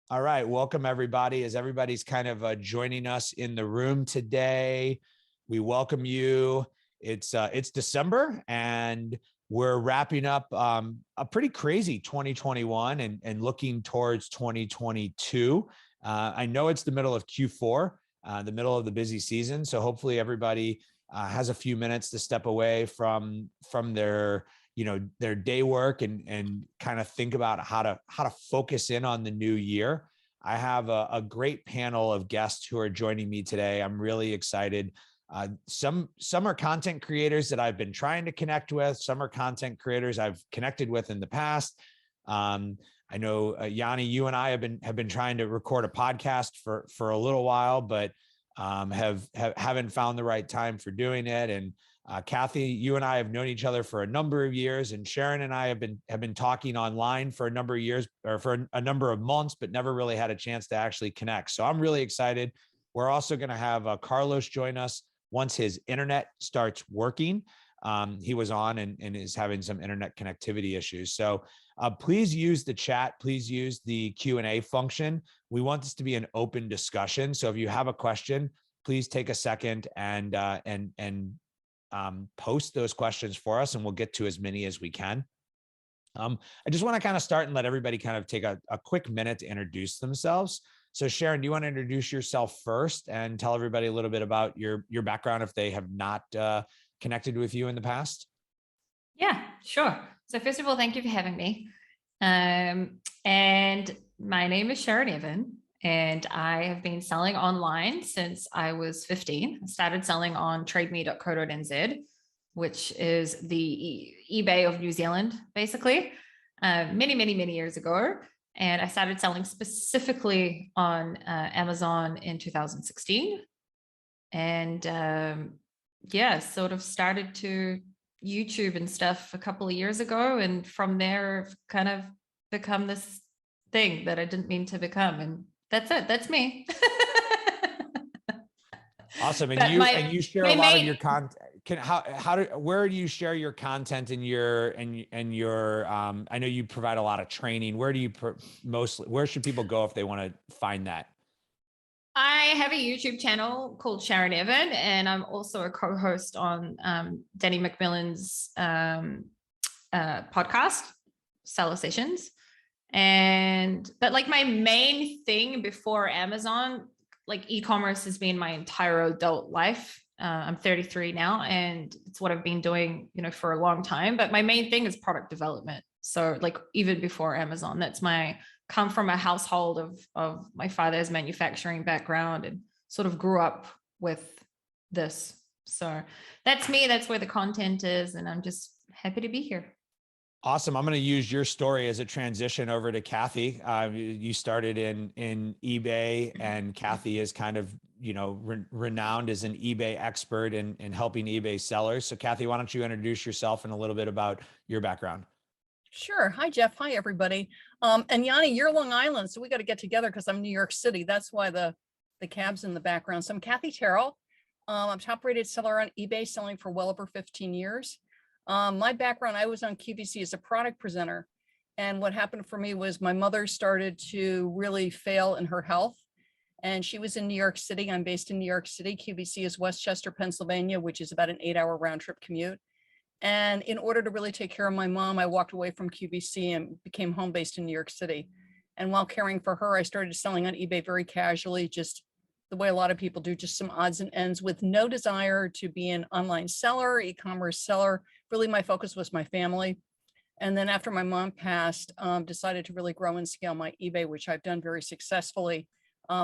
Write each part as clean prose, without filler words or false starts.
All right, welcome everybody. As everybody's kind of joining us in the room today, we welcome you. It's December, and we're wrapping up a pretty crazy 2021 and looking towards 2022. I know it's the middle of Q4, the middle of the busy season, so hopefully everybody has a few minutes to step away from their their day work and kind of think about how to focus in on the new year. I have a great panel of guests who are joining me today. I'm really excited. Some are content creators that I've been trying to connect with. Some are content creators I've connected with in the past. I know Yanni, you and I have been trying to record a podcast for a little while, but haven't found the right time for doing it. And Kathy, you and I have known each other for a number of years, and Sharon and I have been talking online for a number of years, or for a number of months, but never really had a chance to actually connect. So I'm really excited. We're also going to have Carlos join us once his internet starts working. He was on and is having some internet connectivity issues. So please use the chat. Please use the Q&A function. We want this to be an open discussion. So if you have a question, please take a second and post those questions for us, and we'll get to as many as we can. I just want to kind of start and let everybody kind of take a quick minute to introduce themselves. So Sharon, do you want to introduce yourself first and tell everybody a little bit about your background if they have not connected with you in the past? Yeah, sure. So first of all, thank you for having me. And my name is Sharon Evan, and I have been selling online since I was 15. I started selling on trademe.co.nz, which is the eBay of New Zealand, basically, many years ago. And I started selling specifically on Amazon in 2016. And sort of started to YouTube and stuff a couple of years ago. And from there, I've kind of become this thing that I didn't mean to become. And that's it. That's me. Awesome. And you share a lot of your content. Where do you share your content in your I know you provide a lot of training. Where do you where should people go if they want to find that? I have a YouTube channel called Sharon Evan, and I'm also a co-host on Danny McMillan's podcast, Seller Sessions. But like my main thing before Amazon, like e-commerce has been my entire adult life. I'm 33 now, and it's what I've been doing, for a long time. But my main thing is product development. So like even before Amazon, come from a household of my father's manufacturing background and sort of grew up with this. So that's me. That's where the content is. And I'm just happy to be here. Awesome. I'm going to use your story as a transition over to Kathy. You started in eBay, and Kathy is kind of, renowned as an eBay expert in helping eBay sellers. So Kathy, why don't you introduce yourself and a little bit about your background? Sure. Hi, Jeff. Hi, everybody. And Yanni, you're Long Island, so we got to get together because I'm New York City. That's why the cab's in the background. So I'm Kathy Terrell. I'm top-rated seller on eBay, selling for well over 15 years. My background, I was on QVC as a product presenter. And what happened for me was my mother started to really fail in her health. And she was in New York City. I'm based in New York City. QVC is Westchester, Pennsylvania, which is about an 8-hour round trip commute. And in order to really take care of my mom, I walked away from QVC and became home-based in New York City. And while caring for her, I started selling on eBay very casually, just the way a lot of people do, just some odds and ends, with no desire to be an online seller, e-commerce seller. Really, my focus was my family. And then after my mom passed, decided to really grow and scale my eBay, which I've done very successfully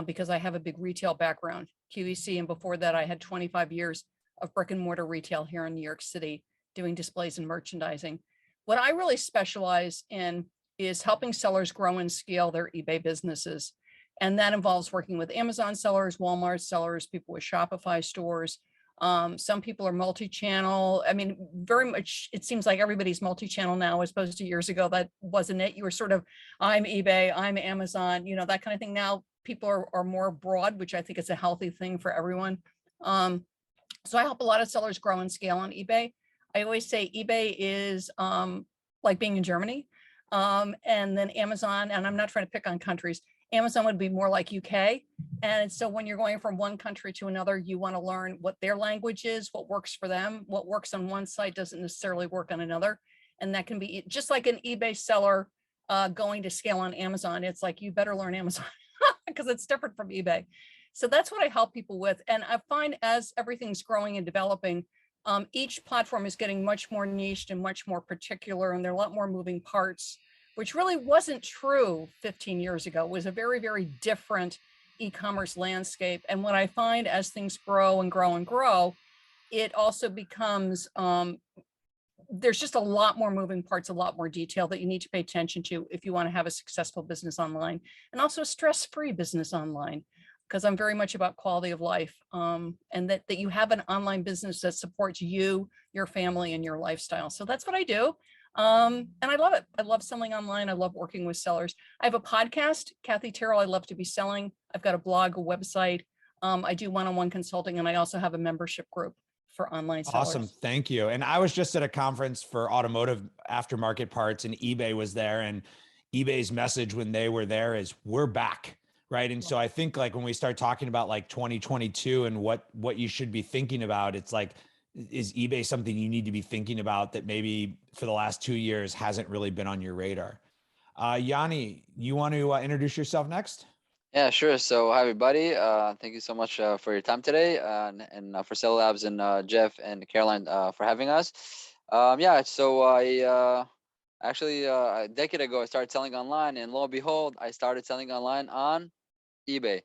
because I have a big retail background, QVC. And before that, I had 25 years of brick and mortar retail here in New York City, doing displays and merchandising. What I really specialize in is helping sellers grow and scale their eBay businesses. And that involves working with Amazon sellers, Walmart sellers, people with Shopify stores. Some people are multi-channel. I mean, very much, it seems like everybody's multi-channel now, as opposed to years ago, that wasn't it. You were sort of, I'm eBay, I'm Amazon, that kind of thing. Now people are more broad, which I think is a healthy thing for everyone. So I help a lot of sellers grow and scale on eBay. I always say eBay is like being in Germany, and then Amazon, and I'm not trying to pick on countries. Amazon would be more like UK. And so when you're going from one country to another, you want to learn what their language is, what works for them. What works on one site doesn't necessarily work on another. And that can be just like an eBay seller going to scale on Amazon. It's like, you better learn Amazon because it's different from eBay. So that's what I help people with. And I find as everything's growing and developing, each platform is getting much more niched and much more particular, and there are a lot more moving parts, which really wasn't true 15 years ago. It was a very, very different e-commerce landscape. And what I find as things grow and grow and grow, it also becomes, there's just a lot more moving parts, a lot more detail that you need to pay attention to if you want to have a successful business online, and also a stress-free business online, because I'm very much about quality of life, and that you have an online business that supports you, your family, and your lifestyle. So that's what I do. And I love it. I love selling online. I love working with sellers. I have a podcast, Kathy Terrell, I Love to Be Selling. I've got a blog, a website. I do one-on-one consulting, and I also have a membership group for online sellers. Awesome. Thank you. And I was just at a conference for automotive aftermarket parts, and eBay was there, and eBay's message when they were there is, we're back. Right. And so I think like when we start talking about like 2022 and what you should be thinking about, it's like, is eBay something you need to be thinking about that maybe for the last 2 years hasn't really been on your radar? Yanni, you want to introduce yourself next? Yeah, sure. So hi, everybody. Thank you so much for your time today, and for Seller Labs and Jeff and Caroline for having us. So I actually a decade ago, I started selling online, and lo and behold, I started selling online on eBay,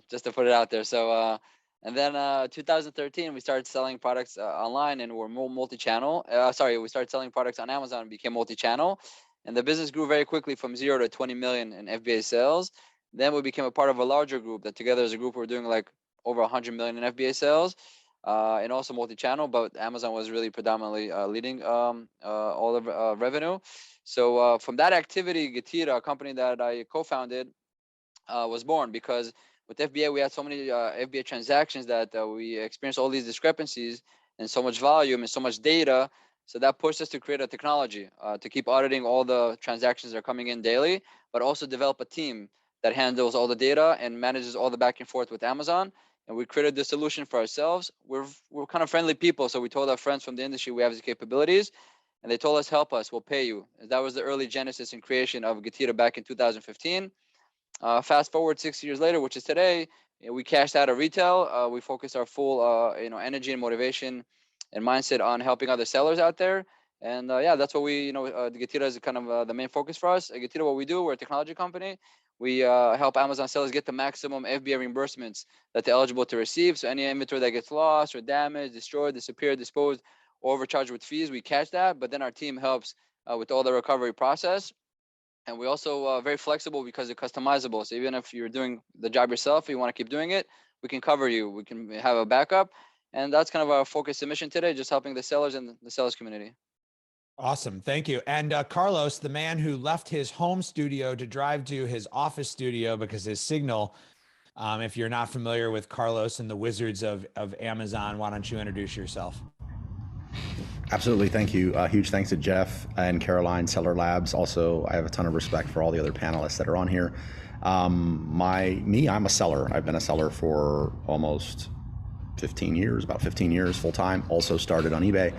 just to put it out there. So, and then 2013, we started selling products online, and we're more multi-channel. We started selling products on Amazon and became multi-channel. And the business grew very quickly from 0 to 20 million in FBA sales. Then we became a part of a larger group that together as a group, we're doing like over 100 million in FBA sales, and also multi-channel, but Amazon was really predominantly leading all of revenue. So from that activity, Geta, a company that I co-founded, was born, because with FBA, we had so many FBA transactions that we experienced all these discrepancies and so much volume and so much data. So that pushed us to create a technology to keep auditing all the transactions that are coming in daily, but also develop a team that handles all the data and manages all the back and forth with Amazon. And we created the solution for ourselves. We're kind of friendly people. So we told our friends from the industry we have these capabilities, and they told us, help us, we'll pay you. And that was the early genesis and creation of Geta back in 2015. Fast forward 6 years later, which is today, we cashed out of retail. We focused our full energy and motivation and mindset on helping other sellers out there. And that's what we, Geta is kind of the main focus for us. At Geta, what we do, we're a technology company. We help Amazon sellers get the maximum FBA reimbursements that they're eligible to receive. So any inventory that gets lost or damaged, destroyed, disappeared, disposed, or overcharged with fees, we catch that. But then our team helps with all the recovery process. And we also very flexible because it's customizable. So even if you're doing the job yourself, you want to keep doing it, we can cover you. We can have a backup. And that's kind of our focus and mission today, just helping the sellers and the sellers community. Awesome. Thank you. And Carlos, the man who left his home studio to drive to his office studio because his signal, if you're not familiar with Carlos and the wizards of Amazon, why don't you introduce yourself? Absolutely. Thank you. Huge thanks to Jeff and Caroline, Seller Labs. Also, I have a ton of respect for all the other panelists that are on here. I'm a seller. I've been a seller for almost 15 years, about 15 years full time. Also started on eBay.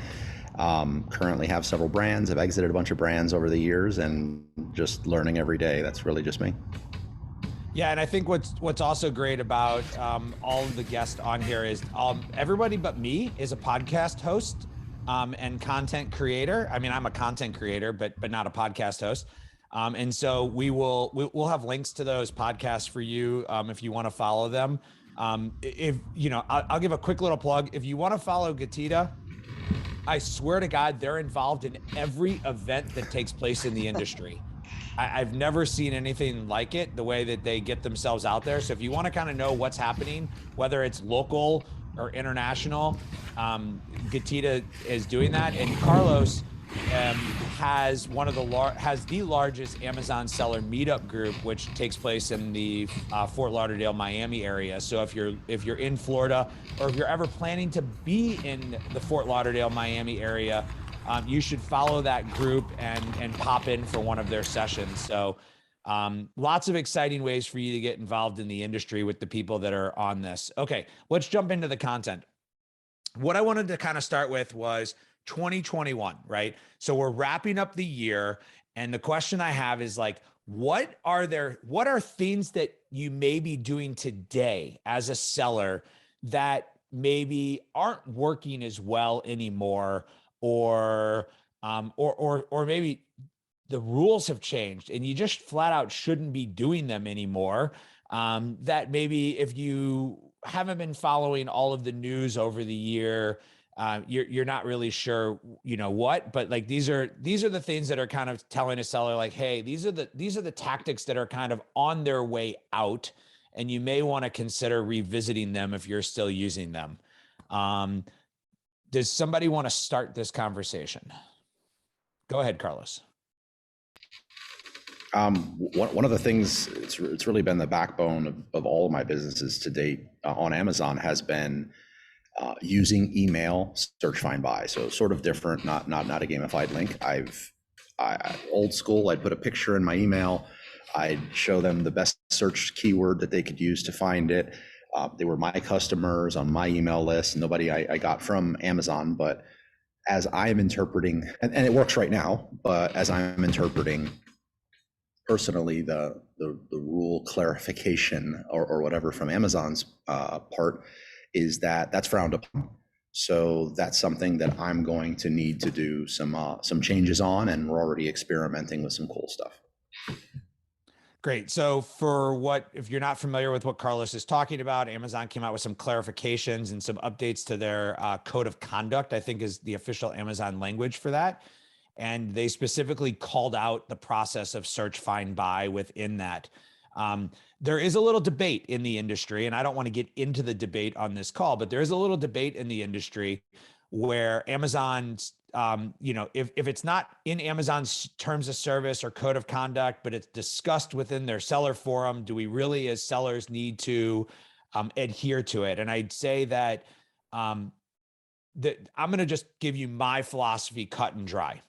Currently have several brands. I've exited a bunch of brands over the years and just learning every day. That's really just me. Yeah, and I think what's also great about all of the guests on here is everybody but me is a podcast host and content creator. I mean, I'm a content creator, but not a podcast host. And so we'll have links to those podcasts for you if you want to follow them. I'll give a quick little plug. If you want to follow Geta, I swear to God, they're involved in every event that takes place in the industry. I've never seen anything like it, the way that they get themselves out there. So if you want to kind of know what's happening, whether it's local or international, Geta is doing that. And Carlos has the largest Amazon seller meetup group, which takes place in the Fort Lauderdale, Miami area. So if you're in Florida, or if you're ever planning to be in the Fort Lauderdale, Miami area, you should follow that group and pop in for one of their sessions. So Lots of exciting ways for you to get involved in the industry with the people that are on this. Okay, let's jump into the content. What I wanted to kind of start with was 2021, right? So we're wrapping up the year. And the question I have is like, what are things that you may be doing today as a seller that maybe aren't working as well anymore, or maybe the rules have changed and you just flat out shouldn't be doing them anymore? That maybe if you haven't been following all of the news over the year, you're not really sure, what, but like, these are the things that are kind of telling a seller like, hey, these are the tactics that are kind of on their way out, and you may want to consider revisiting them if you're still using them. Does somebody want to start this conversation? Go ahead, Carlos. One of the things, it's really been the backbone of all of my businesses to date on Amazon has been using email search, find, buy. So sort of different, not a gamified link. Old school, I'd put a picture in my email. I'd show them the best search keyword that they could use to find it. They were my customers on my email list, nobody I got from Amazon. But as I'm interpreting, and it works right now, but as I'm interpreting personally the rule clarification or whatever from Amazon's part, is that's frowned upon. So that's something that I'm going to need to do some changes on, and we're already experimenting with some cool stuff. Great. So if you're not familiar with what Carlos is talking about, Amazon came out with some clarifications and some updates to their code of conduct, I think is the official Amazon language for that. And they specifically called out the process of search, find, buy within that. There is a little debate in the industry, and I don't want to get into the debate on this call, but there is a little debate in the industry where Amazon's, if it's not in Amazon's terms of service or code of conduct, but it's discussed within their seller forum, do we really as sellers need to adhere to it? And I'd say that I'm going to just give you my philosophy cut and dry.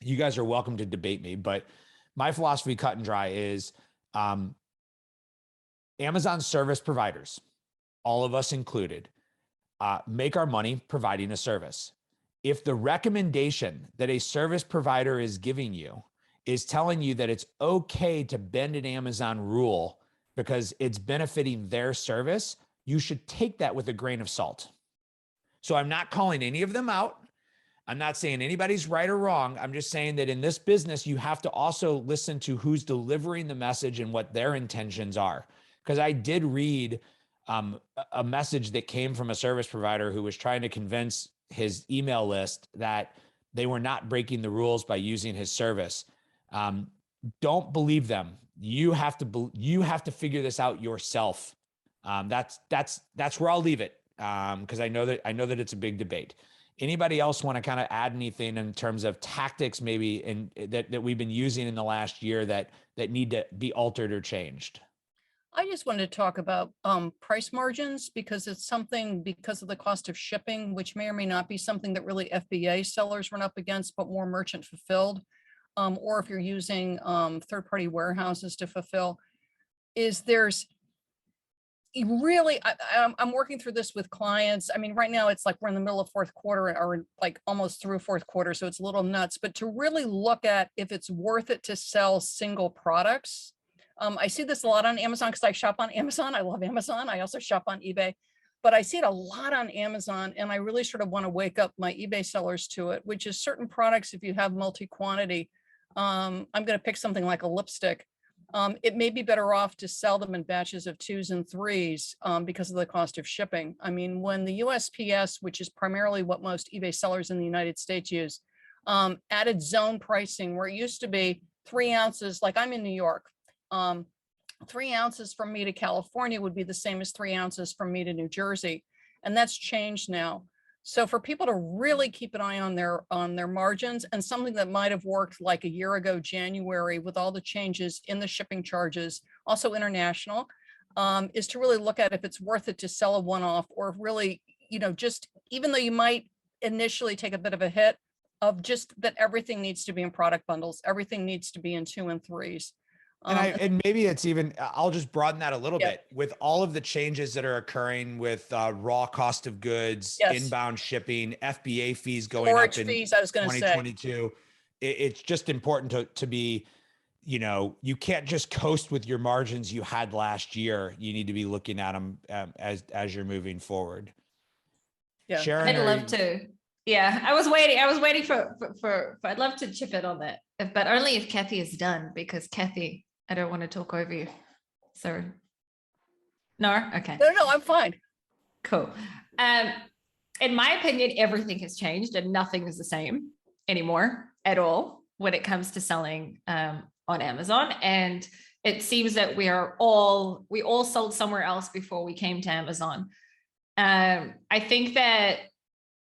You guys are welcome to debate me, but my philosophy cut and dry is Amazon service providers, all of us included, make our money providing a service. If the recommendation that a service provider is giving you is telling you that it's okay to bend an Amazon rule because it's benefiting their service, you should take that with a grain of salt. So I'm not calling any of them out. I'm not saying anybody's right or wrong. I'm just saying that in this business, you have to also listen to who's delivering the message and what their intentions are. Because I did read a message that came from a service provider who was trying to convince his email list that they were not breaking the rules by using his service. Don't believe them. You have to figure this out yourself. That's where I'll leave it. Because I know that it's a big debate. Anybody else want to kind of add anything in terms of tactics maybe that we've been using in the last year that need to be altered or changed? I just wanted to talk about price margins, because it's something, because of the cost of shipping, which may or may not be something that really FBA sellers run up against, but more merchant fulfilled, or if you're using third-party warehouses to fulfill, I'm working through this with clients. I mean, right now it's like we're in the middle of fourth quarter, or like almost through fourth quarter, so it's a little nuts, but to really look at if it's worth it to sell single products. I see this a lot on Amazon because I shop on Amazon. I love Amazon. I also shop on eBay, but I see it a lot on Amazon, and I really sort of want to wake up my eBay sellers to it, which is certain products, if you have multi-quantity, I'm going to pick something like a lipstick. It may be better off to sell them in batches of 2s and 3s because of the cost of shipping. I mean, when the USPS, which is primarily what most eBay sellers in the United States use, added zone pricing, where it used to be 3 ounces, like I'm in New York, 3 ounces from me to California would be the same as 3 ounces from me to New Jersey. And that's changed now. So for people to really keep an eye on their margins, and something that might have worked like a year ago, January, with all the changes in the shipping charges, also international, is to really look at if it's worth it to sell a one-off, or really, just even though you might initially take a bit of a hit, of just that everything needs to be in product bundles, everything needs to be in 2 and 3s. And maybe it's even, I'll just broaden that a little Yeah. bit with all of the changes that are occurring with raw cost of goods, Yes. inbound shipping, FBA fees going Storage up in fees, I was going to say. 2022. It's just important to be, you know, you can't just coast with your margins you had last year. You need to be looking at them as you're moving forward. Yeah. Sharon, I'd love to. Yeah, I was waiting for I'd love to chip in on that, but only if Kathy is done, because Kathy, I don't want to talk over you. So, no, okay, No, I'm fine. cool. In my opinion, everything has changed and nothing is the same anymore at all when it comes to selling on Amazon. And it seems that we all sold somewhere else before we came to Amazon. I think that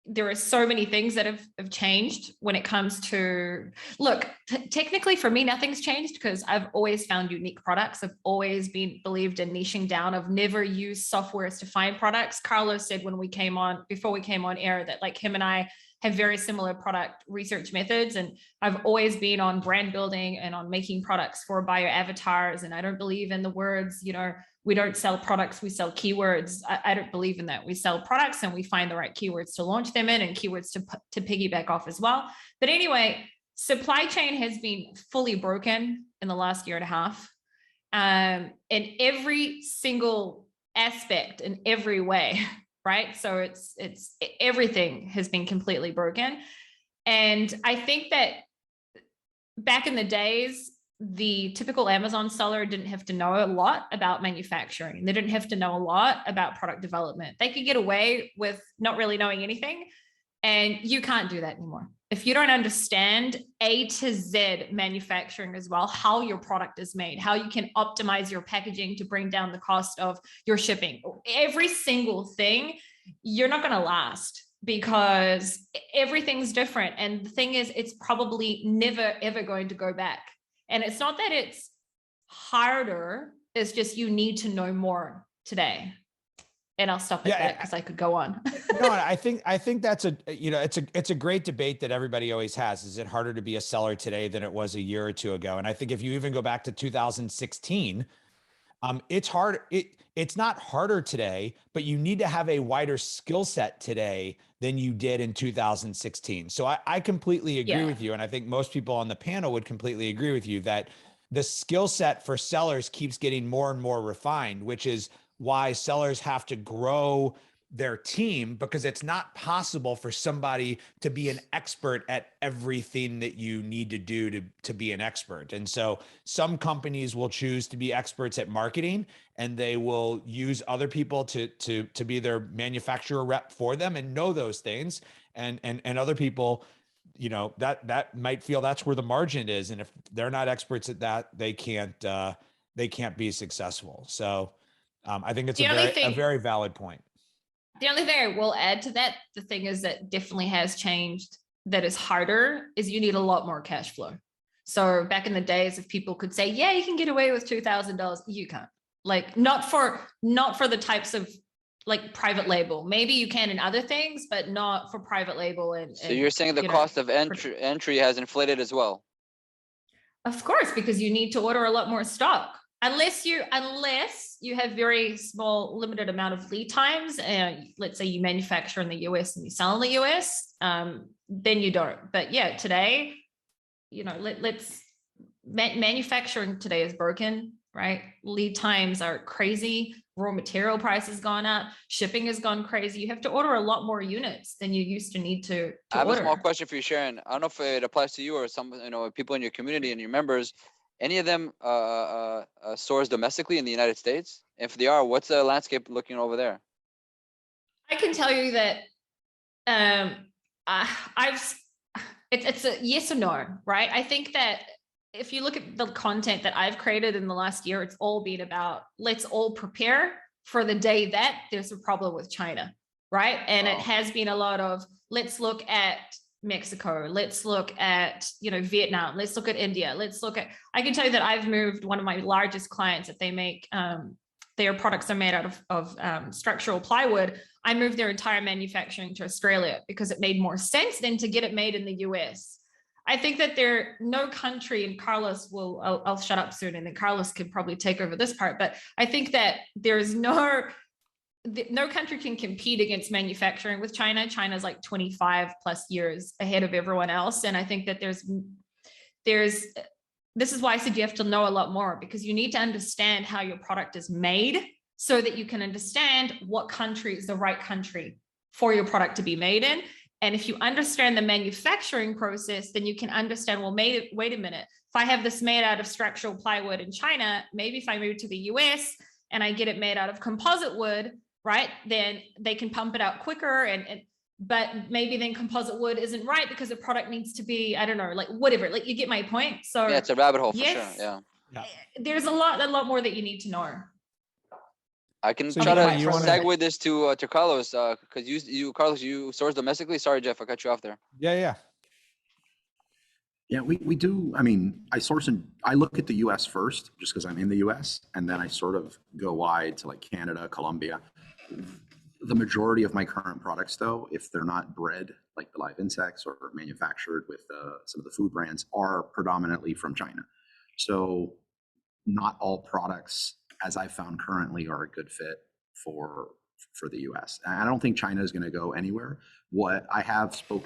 there are so many things that have changed when it comes to, look, technically for me, nothing's changed because I've always found unique products. I've always believed in niching down. I've never used softwares to find products. Carlos said before we came on air, that like him and I have very similar product research methods. And I've always been on brand building and on making products for bio avatars. And I don't believe in the words, you know, we don't sell products, we sell keywords. I don't believe in that. We sell products and we find the right keywords to launch them in and keywords to piggyback off as well. But anyway, supply chain has been fully broken in the last year and a half. In every single aspect, in every way, right? So it's everything has been completely broken. And I think that back in the days, the typical Amazon seller didn't have to know a lot about manufacturing. They didn't have to know a lot about product development. They could get away with not really knowing anything. And you can't do that anymore. If you don't understand A to Z manufacturing as well, how your product is made, how you can optimize your packaging to bring down the cost of your shipping, every single thing, you're not going to last because everything's different. And the thing is, it's probably never, ever going to go back. And it's not that it's harder, it's just you need to know more today. And I'll stop at that because I could go on. No, I think that's it's a great debate that everybody always has. Is it harder to be a seller today than it was a year or two ago? And I think if you even go back to 2016, it's hard. It's not harder today, but you need to have a wider skill set today than you did in 2016. So I completely agree with you. And I think most people on the panel would completely agree with you that the skill set for sellers keeps getting more and more refined, which is why sellers have to grow their team, because it's not possible for somebody to be an expert at everything that you need to do to be an expert. And so some companies will choose to be experts at marketing and they will use other people to be their manufacturer rep for them and know those things. And other people, you know, that might feel that's where the margin is. And if they're not experts at that, they can't be successful. So I think it's a very valid point. The only thing I will add to that, the thing is that definitely has changed, that is harder, is you need a lot more cash flow. So back in the days, if people could say, yeah, you can get away with $2,000, you can't. Like not for the types of like private label. Maybe you can in other things, but not for private labal. So you're saying the cost of entry has inflated as well? Of course, because you need to order a lot more stock. Unless you have very small, limited amount of lead times, let's say you manufacture in the US and you sell in the US, then you don't. But yeah, today, you know, manufacturing today is broken, right? Lead times are crazy. Raw material prices gone up. Shipping has gone crazy. You have to order a lot more units than you used to need to I have order. a small question for you, Sharon. I don't know if it applies to you or some, people in your community and your members. Any of them source domestically in the United States? If they are, what's the landscape looking over there? I can tell you that it's a yes or no, right? I think that if you look at the content that I've created in the last year, it's all been about let's all prepare for the day that there's a problem with China, right? And it has been a lot of let's look at Mexico, let's look at Vietnam, let's look at India, I can tell you that I've moved one of my largest clients that they make their products are made out of structural plywood. I moved their entire manufacturing to Australia because it made more sense than to get it made in the US. I think that no country, and Carlos will, I'll shut up soon, and then Carlos could probably take over this part, but I think that there's no country can compete against manufacturing with China. China's like 25 plus years ahead of everyone else. And I think that this is why I said you have to know a lot more, because you need to understand how your product is made so that you can understand what country is the right country for your product to be made in. And if you understand the manufacturing process, then you can understand, well, wait a minute. If I have this made out of structural plywood in China, maybe if I move to the US and I get it made out of composite wood, right, then they can pump it out quicker. But maybe then composite wood isn't right because the product needs to be, I don't know, like whatever, like you get my point. So yeah, it's a rabbit hole for yes, sure. Yeah. There's a lot more that you need to know. I can So try to segue this to Carlos, because Carlos, you source domestically. Sorry, Jeff, I cut you off there. Yeah. Yeah, we do. I mean, I look at the US first just because I'm in the US, and then I sort of go wide to like Canada, Colombia. The majority of my current products, though, if they're not bred like the live insects or manufactured with some of the food brands, are predominantly from China. So not all products, as I've found currently, are a good fit for the US. And I don't think China is going to go anywhere. What I have spoke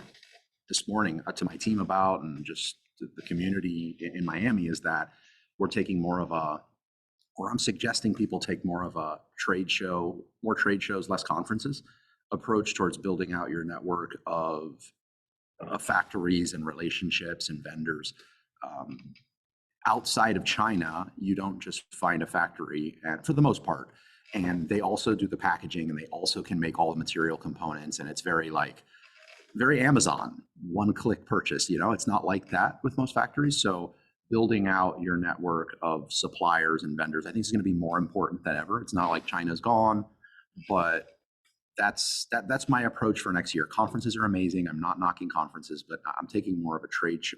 this morning to my team about, and just the community in Miami, is that we're taking more of I'm suggesting people take more of a more trade shows, less conferences approach towards building out your network of factories and relationships and vendors. Outside of China, you don't just find a factory, for the most part, and they also do the packaging, and they also can make all the material components, and it's very Amazon, one-click purchase. It's not like that with most factories. So building out your network of suppliers and vendors, I think, is going to be more important than ever. It's not like China's gone, but that's my approach for next year. Conferences are amazing. I'm not knocking conferences, but I'm taking more of a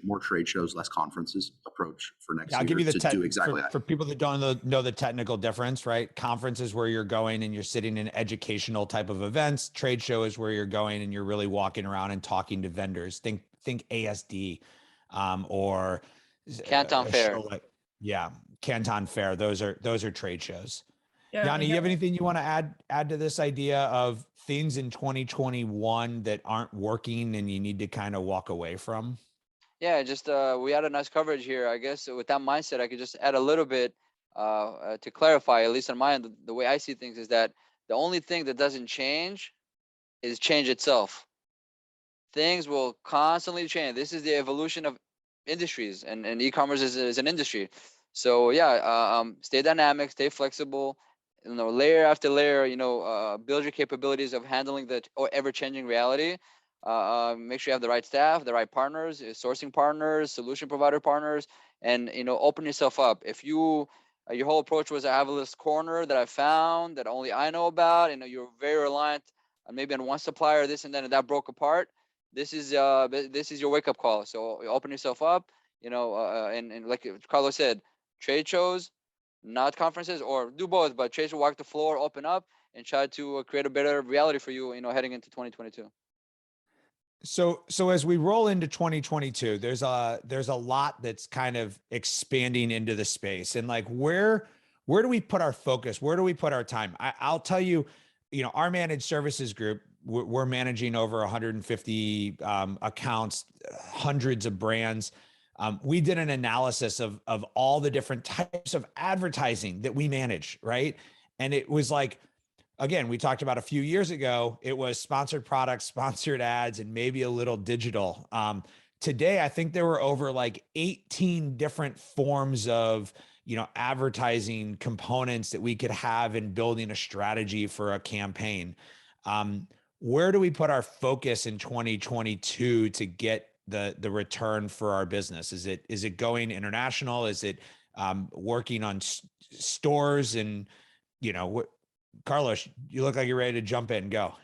more trade shows, less conferences approach for next year. I'll give you do exactly that. For people that don't know the technical difference, right? Conferences where you're going and you're sitting in educational type of events. Trade show is where you're going and you're really walking around and talking to vendors. Think ASD, or Canton Fair. Canton Fair. Those are trade shows. Yeah, Yanni, you have anything you want to add to this idea of things in 2021 that aren't working and you need to kind of walk away from? Yeah, just we had a nice coverage here. I guess with that mindset, I could just add a little bit to clarify, at least on my end, the way I see things is that the only thing that doesn't change is change itself. Things will constantly change. This is the evolution of industries, and e-commerce is an industry. So yeah, stay dynamic, stay flexible, layer after layer, build your capabilities of handling the ever-changing reality. Make sure you have the right staff, the right partners, sourcing partners, solution provider partners, and open yourself up. If your whole approach was, I have this corner that I found that only I know about, you're very reliant on maybe on one supplier, this and then, and that broke apart. This is your wake-up call. So open yourself up, and like Carlos said, trade shows, not conferences, or do both, but trade show, walk the floor, open up, and try to create a better reality for you, heading into 2022. So as we roll into 2022, there's a lot that's kind of expanding into the space, and like where do we put our focus? Where do we put our time? I'll tell you, our managed services group, we're managing over 150 accounts, hundreds of brands. We did an analysis of all the different types of advertising that we manage, right? And it was like, again, we talked about a few years ago, it was sponsored products, sponsored ads, and maybe a little digital. Today, I think there were over like 18 different forms of, advertising components that we could have in building a strategy for a campaign. Where do we put our focus in 2022 to get the return for our business? Is it going international? Is it working on stores? And Carlos, you look like you're ready to jump in. Go.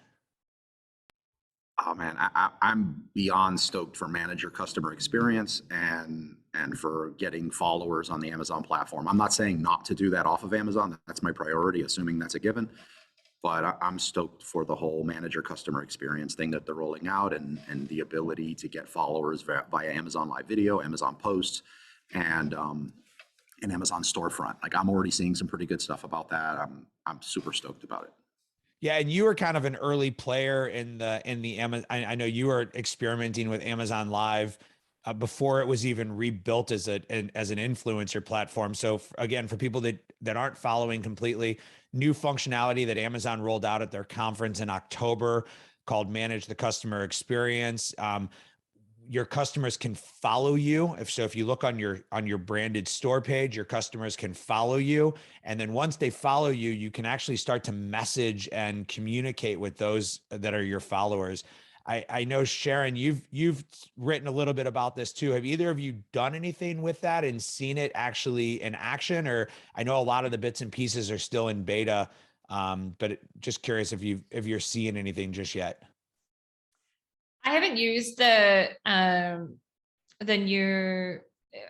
Oh man, I'm beyond stoked for manager customer experience and for getting followers on the Amazon platform. I'm not saying not to do that off of Amazon. That's my priority, assuming that's a given. but I'm stoked for the whole manager customer experience thing that they're rolling out, and the ability to get followers via Amazon Live Video, Amazon Posts, and Amazon Storefront. Like, I'm already seeing some pretty good stuff about that. I'm super stoked about it. Yeah, and you were kind of an early player in the Amazon. I know you were experimenting with Amazon Live before it was even rebuilt as an influencer platform. So again, for people that aren't following completely, new functionality that Amazon rolled out at their conference in October called Manage the Customer Experience. Your customers can follow you. If you look on your branded store page, your customers can follow you. And then once they follow you, you can actually start to message and communicate with those that are your followers. I know, Sharon, you've written a little bit about this too. Have either of you done anything with that and seen it actually in action? Or I know a lot of the bits and pieces are still in beta, but just curious if you're seeing anything just yet. I haven't used the new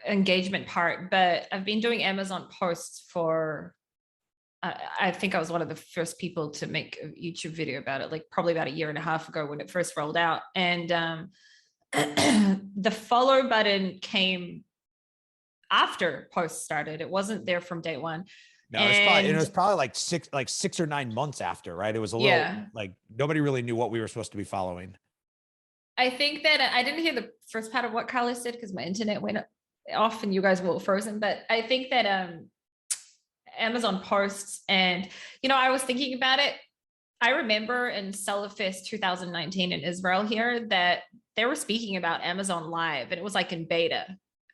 engagement part, but I've been doing Amazon posts for, I think I was one of the first people to make a YouTube video about it, like probably about 1.5 years ago when it first rolled out. And the follow button came after posts started. It wasn't there from day one. No, it was probably like 6 or 9 months after, right? It was a little like nobody really knew what we were supposed to be following. I think that I didn't hear the first part of what Carlos said because my internet went off and you guys were frozen. But I think that Amazon posts, and I was thinking about it. I remember in Sellerfest 2019 in Israel here that they were speaking about Amazon Live, and it was like in beta.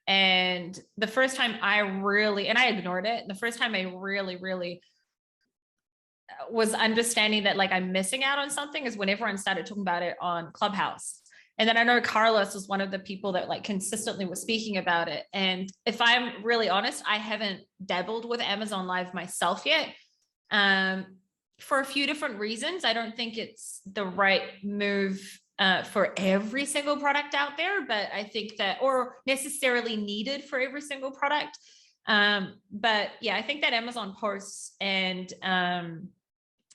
And the first time I ignored it. The first time I really was understanding that like I'm missing out on something is when everyone started talking about it on Clubhouse. And then I know Carlos was one of the people that like consistently was speaking about it. And if I'm really honest, I haven't dabbled with Amazon Live myself yet, for a few different reasons. I don't think it's the right move for every single product out there, but I think that, or necessarily needed for every single product. But yeah, I think that Amazon posts and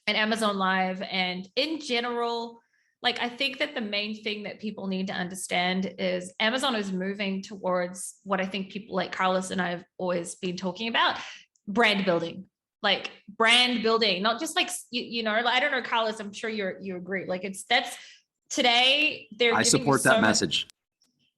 Amazon Live and in general, like, I think that the main thing that people need to understand is Amazon is moving towards what I think people like Carlos and I have always been talking about, brand building. Like brand building, not just like, I don't know, Carlos, I'm sure you agree. Like that's today I support that message.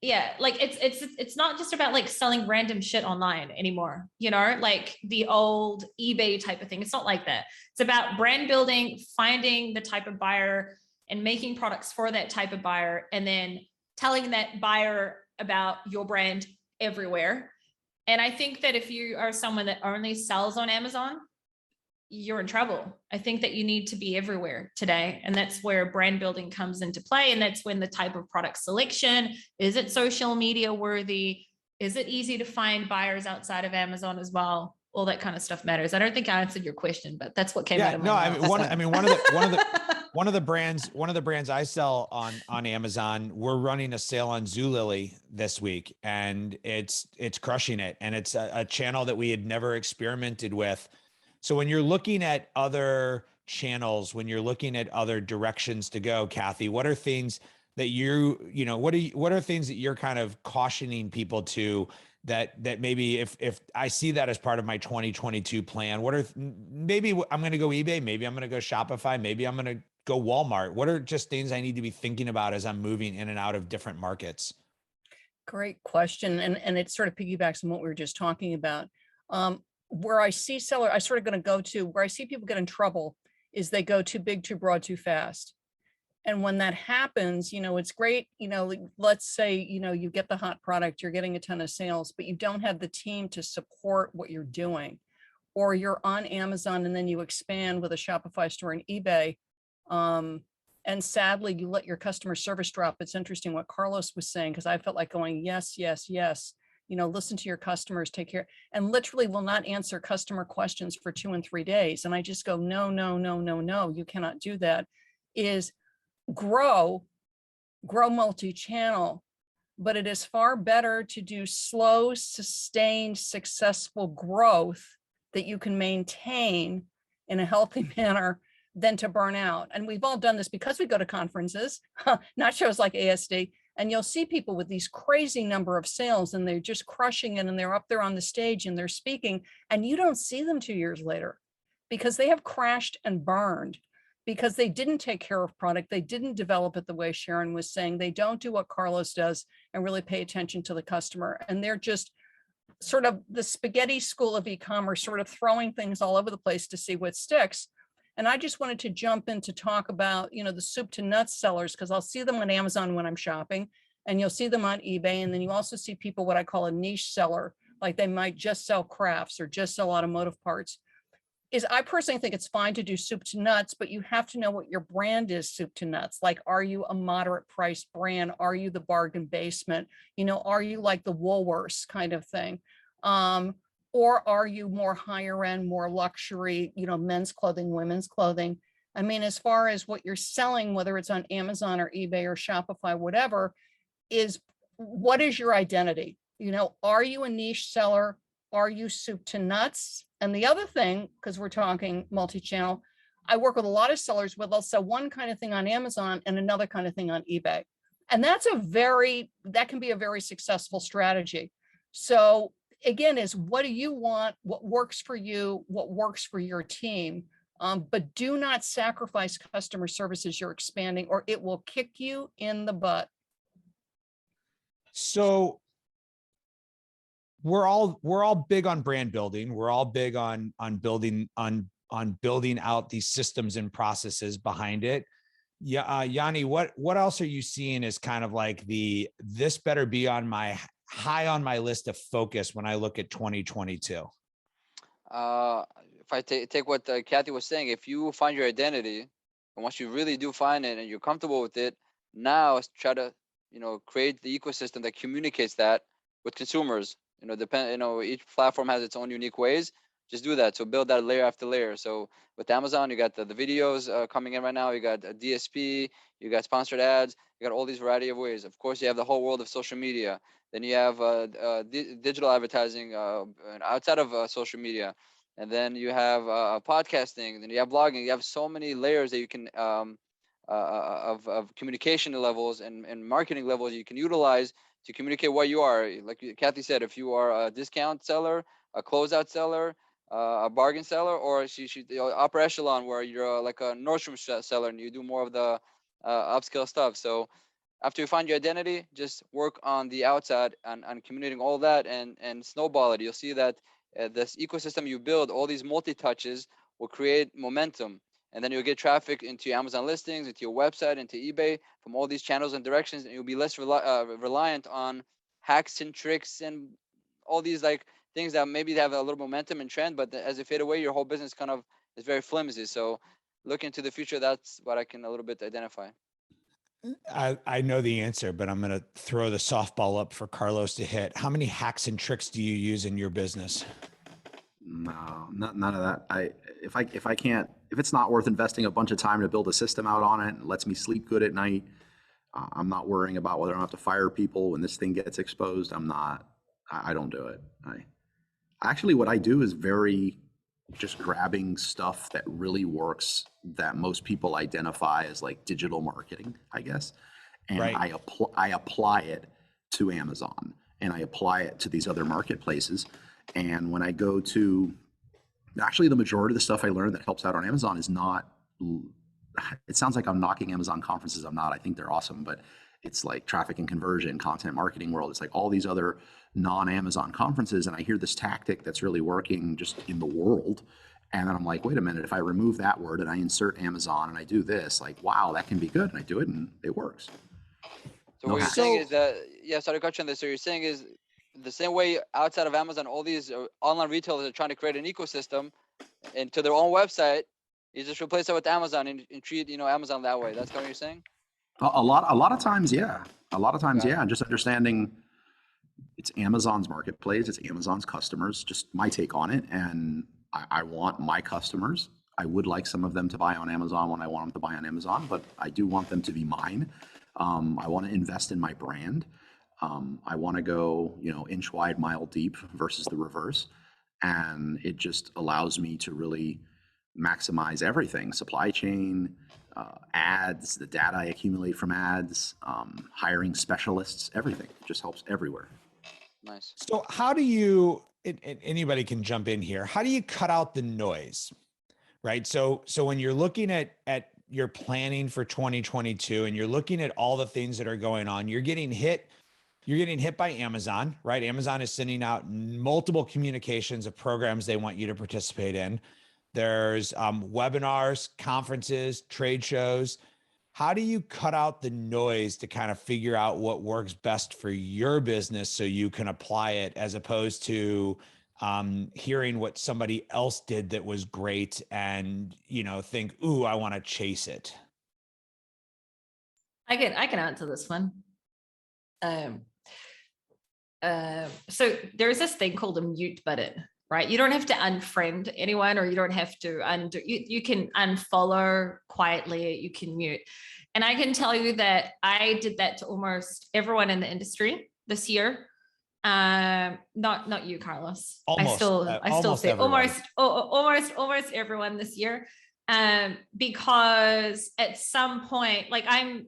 Yeah. Like it's not just about like selling random shit online anymore, like the old eBay type of thing. It's not like that. It's about brand building, finding the type of buyer and making products for that type of buyer, and then telling that buyer about your brand everywhere. And I think that if you are someone that only sells on Amazon, you're in trouble. I think that you need to be everywhere today. And that's where brand building comes into play. And that's when the type of product selection, is it social media worthy? Is it easy to find buyers outside of Amazon as well? All that kind of stuff matters. I don't think I answered your question, but that's what came out of my mouth. One of the brands I sell on Amazon, we're running a sale on Zulily this week, and it's crushing it. And it's a channel that we had never experimented with. So when you're looking at other channels, when you're looking at other directions to go, Kathy, what are things that what are things that you're kind of cautioning people to that maybe if I see that as part of my 2022 plan, maybe I'm going to go eBay, maybe I'm going to go Shopify, maybe I'm going to go Walmart. What are just things I need to be thinking about as I'm moving in and out of different markets? Great question. And it sort of piggybacks on what we were just talking about. Where I see I sort of going to go to where I see people get in trouble is they go too big, too broad, too fast. And when that happens, it's great, let's say, you get the hot product, you're getting a ton of sales, but you don't have the team to support what you're doing, or you're on Amazon and then you expand with a Shopify store and eBay. And sadly, you let your customer service drop. It's interesting what Carlos was saying, because I felt like going, yes, yes, yes. Listen to your customers, take care, and literally will not answer customer questions for 2 and 3 days. And I just go, no, no, no, no, no, you cannot do that. Is grow multi-channel, but it is far better to do slow, sustained, successful growth that you can maintain in a healthy manner than to burn out. And we've all done this because we go to conferences, not shows like ASD, and you'll see people with these crazy number of sales and they're just crushing it and they're up there on the stage and they're speaking and you don't see them 2 years later because they have crashed and burned because they didn't take care of product. They didn't develop it the way Sharon was saying. They don't do what Carlos does and really pay attention to the customer. And they're just sort of the spaghetti school of e-commerce, sort of throwing things all over the place to see what sticks. And I just wanted to jump in to talk about, the soup to nuts sellers, because I'll see them on Amazon when I'm shopping, and you'll see them on eBay. And then you also see people, what I call a niche seller, like they might just sell crafts or just sell automotive parts. I personally think it's fine to do soup to nuts, but you have to know what your brand is soup to nuts. Like, are you a moderate price brand? Are you the bargain basement? Are you like the Woolworths kind of thing? Or are you more higher end, more luxury, men's clothing, women's clothing? I mean, as far as what you're selling, whether it's on Amazon or eBay or Shopify, whatever, what is your identity? Are you a niche seller? Are you soup to nuts? And the other thing, because we're talking multi-channel, I work with a lot of sellers where they'll sell one kind of thing on Amazon and another kind of thing on eBay. And that can be a very successful strategy. So again, what do you want? What works for you? What works for your team? But do not sacrifice customer service as you're expanding, or it will kick you in the butt. So we're all big on brand building. We're all big on building out these systems and processes behind it. Yeah, Yanni, what else are you seeing as kind of like this better be high on my list of focus when I look at 2022? If I take what Kathy was saying, if you find your identity, and once you really do find it and you're comfortable with it, now try to create the ecosystem that communicates that with consumers. Each platform has its own unique ways. Just do that. So build that layer after layer. So with Amazon, you got the videos coming in right now. You got a DSP, you got sponsored ads, you got all these variety of ways. Of course, you have the whole world of social media. Then you have digital advertising outside of social media. And then you have podcasting. And then you have blogging. You have so many layers that you can of communication levels and marketing levels you can utilize to communicate what you are. Like Kathy said, if you are a discount seller, a closeout seller, a bargain seller, or upper echelon where you're like a Nordstrom seller and you do more of the upscale stuff. So after you find your identity, just work on the outside and communicating all that and snowball it. You'll see that this ecosystem you build, all these multi-touches will create momentum. And then you'll get traffic into your Amazon listings, into your website, into eBay from all these channels and directions. And you'll be less reliant on hacks and tricks and all these like things that maybe have a little momentum and trend, but as they fade away, your whole business kind of is very flimsy. So look into the future. That's what I can a little bit identify. I know the answer, but I'm going to throw the softball up for Carlos to hit. How many hacks and tricks do you use in your business? No, none of that. If it's not worth investing a bunch of time to build a system out on it, and lets me sleep good at night, I'm not worrying about whether I have to fire people when this thing gets exposed. I don't do it. Actually, what I do is just grabbing stuff that really works, that most people identify as like digital marketing, I guess. And right. I apply it to Amazon and I apply it to these other marketplaces. And when I go to, actually the majority of the stuff I learned that helps out on Amazon is not, it sounds like I'm knocking Amazon conferences. I'm not. I think they're awesome, but it's like traffic and conversion, content marketing world. It's like all these other non-Amazon conferences. And I hear this tactic that's really working just in the world. And then I'm like, wait a minute, if I remove that word and I insert Amazon and I do this, like, wow, that can be good. And I do it and it works. So what you're saying is that, yeah, sorry to cut you on this. So you're saying is the same way outside of Amazon, all these online retailers are trying to create an ecosystem into their own website. You just replace it with Amazon and treat, Amazon that way. That's what you're saying? A lot of times, yeah. Yeah. And just understanding it's Amazon's marketplace, it's Amazon's customers, just my take on it. And I want my customers. I would like some of them to buy on Amazon when I want them to buy on Amazon, but I do want them to be mine. I want to invest in my brand. I want to go, inch wide, mile deep versus the reverse. And it just allows me to really maximize everything: supply chain, ads, the data I accumulate from ads, hiring specialists, everything. It just helps everywhere. Nice. So how do you, and anybody can jump in here, how do you cut out the noise, right? So when you're looking at your planning for 2022 and you're looking at all the things that are going on, you're getting hit by Amazon, right? Amazon is sending out multiple communications of programs they want you to participate in. There's webinars, conferences, trade shows. How do you cut out the noise to kind of figure out what works best for your business so you can apply it, as opposed to hearing what somebody else did that was great and, think, ooh, I want to chase it? I can answer this one. So there's this thing called a mute button, right? You don't have to unfriend anyone, or you don't have to undo. You can unfollow quietly. You can mute, and I can tell you that I did that to almost everyone in the industry this year. Not you, Carlos. I still say almost everyone this year, because at some point, like I'm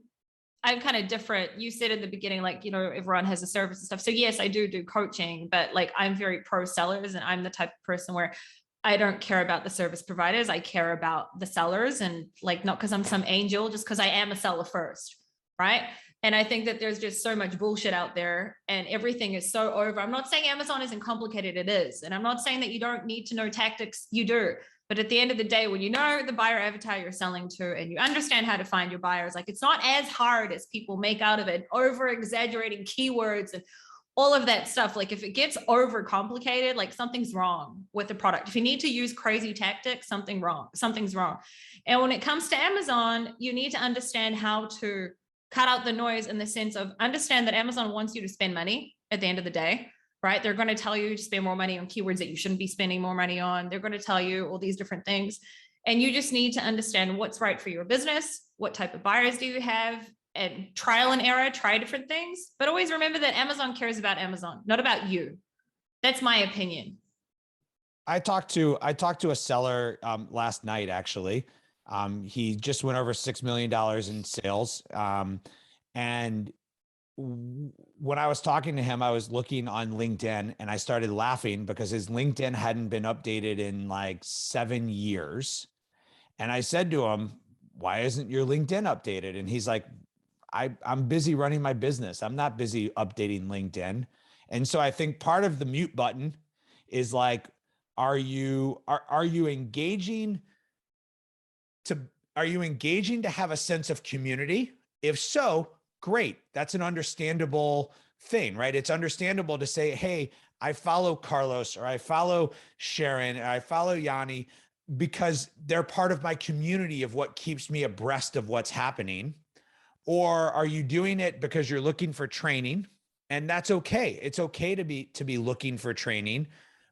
kind of different. You said in the beginning, like, everyone has a service and stuff. So yes, I do coaching, but like, I'm very pro sellers, and I'm the type of person where I don't care about the service providers. I care about the sellers, and like, not because I'm some angel, just because I am a seller first. Right. And I think that there's just so much bullshit out there, and everything is so over. I'm not saying Amazon isn't complicated. It is. And I'm not saying that you don't need to know tactics. You do. But at the end of the day, when you know the buyer avatar you're selling to, and you understand how to find your buyers, like, it's not as hard as people make out of it, over exaggerating keywords and all of that stuff. Like, if it gets over complicated, like, something's wrong with the product. If you need to use crazy tactics, something's wrong. And when it comes to Amazon, you need to understand how to cut out the noise, in the sense of understand that Amazon wants you to spend money at the end of the day. Right? They're going to tell you to spend more money on keywords that you shouldn't be spending more money on. They're going to tell you all these different things. And you just need to understand what's right for your business. What type of buyers do you have? And trial and error, try different things. But always remember that Amazon cares about Amazon, not about you. That's my opinion. I talked to a seller last night, actually. He just went over $6 million in sales. And when I was talking to him, I was looking on LinkedIn, and I started laughing because his LinkedIn hadn't been updated in like 7 years. And I said to him, why isn't your LinkedIn updated? And he's like, I'm busy running my business. I'm not busy updating LinkedIn. And so I think part of the mute button is like, are you engaging to have a sense of community? If so, great. That's an understandable thing, right? It's understandable to say, hey, I follow Carlos, or I follow Sharon, or I follow Yanni, because they're part of my community of what keeps me abreast of what's happening. Or are you doing it because you're looking for training? And that's okay. It's okay to be looking for training,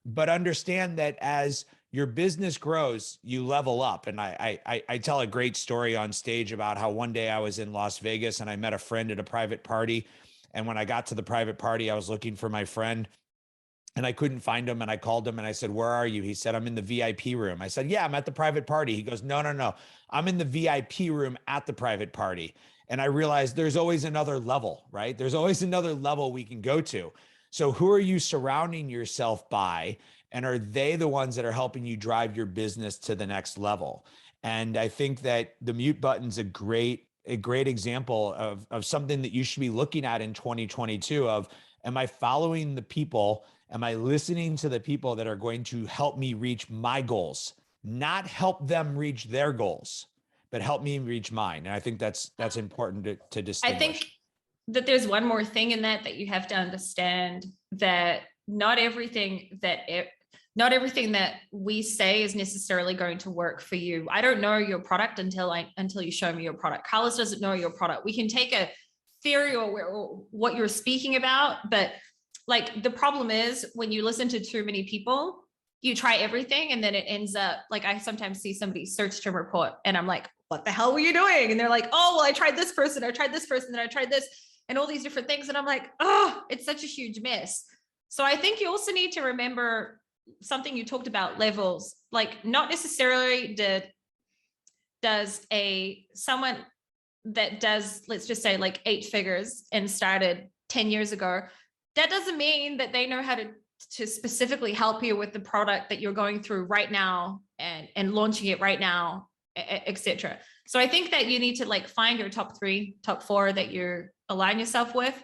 but understand that as your business grows, you level up. And I tell a great story on stage about how one day I was in Las Vegas and I met a friend at a private party. And when I got to the private party, I was looking for my friend and I couldn't find him. And I called him and I said, where are you? He said, I'm in the VIP room. I said, yeah, I'm at the private party. He goes, no. I'm in the VIP room at the private party. And I realized there's always another level, right? There's always another level we can go to. So who are you surrounding yourself by? And are they the ones that are helping you drive your business to the next level? And I think that the mute button's a great example of something that you should be looking at in 2022 of, am I following the people? Am I listening to the people that are going to help me reach my goals? Not help them reach their goals, but help me reach mine. And I think that's important to distinguish. I think that there's one more thing in that you have to understand, that not everything that we say is necessarily going to work for you. I don't know your product until you show me your product. Carlos doesn't know your product. We can take a theory or what you're speaking about, but like, the problem is when you listen to too many people, you try everything and then it ends up like, I sometimes see somebody's search term report and I'm like, what the hell were you doing? And they're like, oh, well, I tried this person, then I tried this and all these different things. And I'm like, oh, it's such a huge mess. So I think you also need to remember something you talked about, levels. like not necessarily does someone that does, let's just say like 8 figures and started 10 years ago, that doesn't mean that they know how to specifically help you with the product that you're going through right now and launching it right now, etc. So I think that you need to like find your top 3, top 4 that you align yourself with,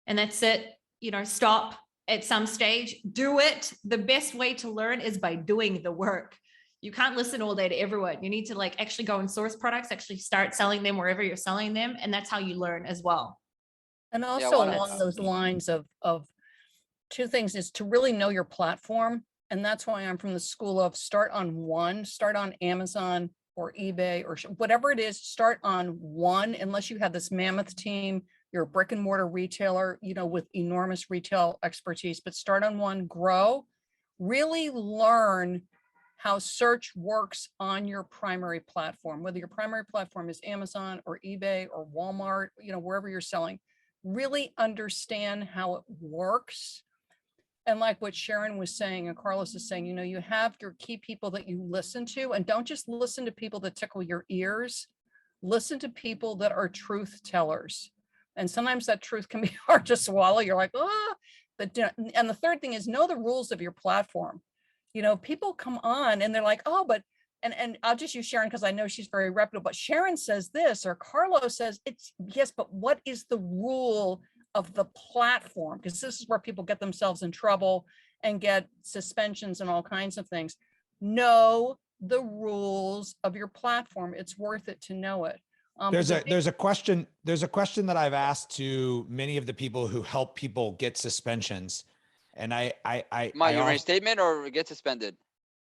and that's it. You know, stop at some stage, do it. The best way to learn is by doing the work. You can't listen all day to everyone. You need to like actually go and source products, actually start selling them wherever you're selling them. And that's how you learn as well. And Yeah, also one- along those lines of 2 things is to really know your platform. And that's why I'm from the school of start on one, start on Amazon or eBay or whatever it is, start on one, unless you have this mammoth team, you're a brick and mortar retailer, you know, with enormous retail expertise, but start on one, grow, really learn how search works on your primary platform, whether your primary platform is Amazon or eBay or Walmart, you know, wherever you're selling, really understand how it works. And like what Sharon was saying, and Carlos is saying, you know, you have your key people that you listen to, and don't just listen to people that tickle your ears, listen to people that are truth tellers. And sometimes that truth can be hard to swallow. You're like, ah, but, and the third thing is know the rules of your platform. You know, people come on and they're like, oh, but, and I'll just use Sharon because I know she's very reputable, but Sharon says this, or Carlos says it's, yes, but what is the rule of the platform? Because this is where people get themselves in trouble and get suspensions and all kinds of things. Know the rules of your platform. It's worth it to know it. There's a question that I've asked to many of the people who help people get suspensions. And you reinstatement or get suspended?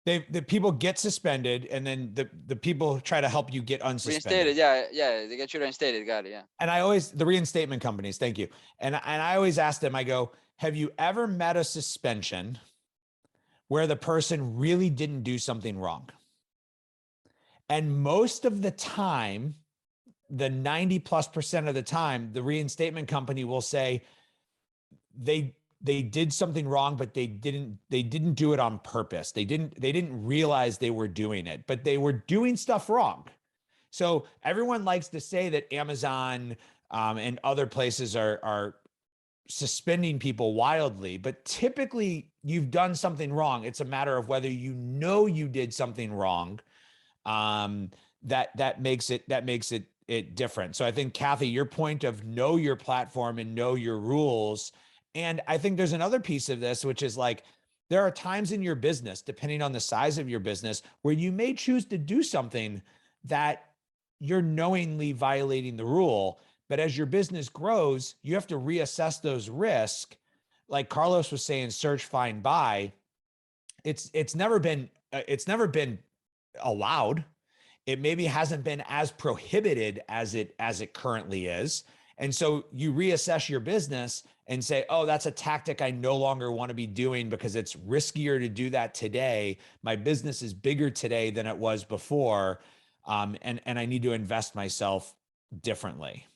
The people get suspended, and then the people try to help you get unsuspended. Reinstated, yeah, they get you reinstated. Got it, yeah. And the reinstatement companies, thank you. And I always ask them, I go, have you ever met a suspension where the person really didn't do something wrong? And most of the time, the 90+% of the time, the reinstatement company will say they did something wrong, but they didn't do it on purpose. They didn't realize they were doing it, but they were doing stuff wrong. So everyone likes to say that Amazon and other places are suspending people wildly, but typically you've done something wrong. It's a matter of whether you know you did something wrong. That makes it different. So I think, Kathy, your point of know your platform and know your rules. And I think there's another piece of this, which is like, there are times in your business, depending on the size of your business, where you may choose to do something that you're knowingly violating the rule. But as your business grows, you have to reassess those risks. Like Carlos was saying, search, find, buy. It's never been allowed. It maybe hasn't been as prohibited as it currently is. And so you reassess your business and say, oh, that's a tactic I no longer want to be doing because it's riskier to do that today. My business is bigger today than it was before. And I need to invest myself differently.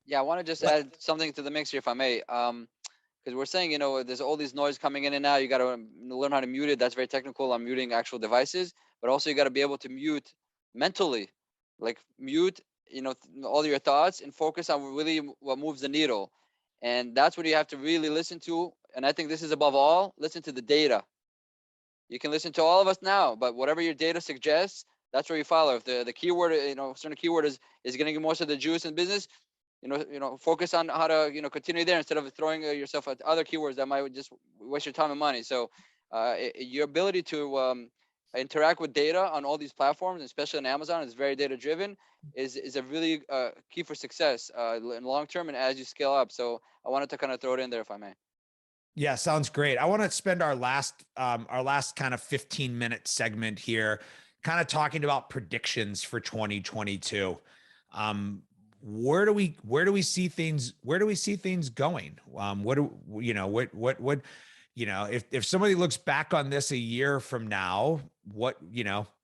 Yeah, I want to just add something to the mix here, if I may. Because we're saying, you know, there's all these noise coming in and out. You got to learn how to mute it. That's very technical on muting actual devices. But also you got to be able to mute mentally, like mute, you know, all your thoughts and focus on really what moves the needle. And that's what you have to really listen to. And I think this is above all, listen to the data. You can listen to all of us now, but whatever your data suggests, that's where you follow. If the keyword, you know, certain keyword is going to get most of the juice in business, you know, focus on how to, you know, continue there instead of throwing yourself at other keywords that might just waste your time and money. So your ability to interact with data on all these platforms, especially on Amazon, is very data driven, is a really key for success in long term and as you scale up. So I wanted to kind of throw it in there, if I may. Yeah, sounds great. I want to spend our last kind of 15-minute segment here kind of talking about predictions for 2022. Where do we see things going? If somebody looks back on this a year from now, what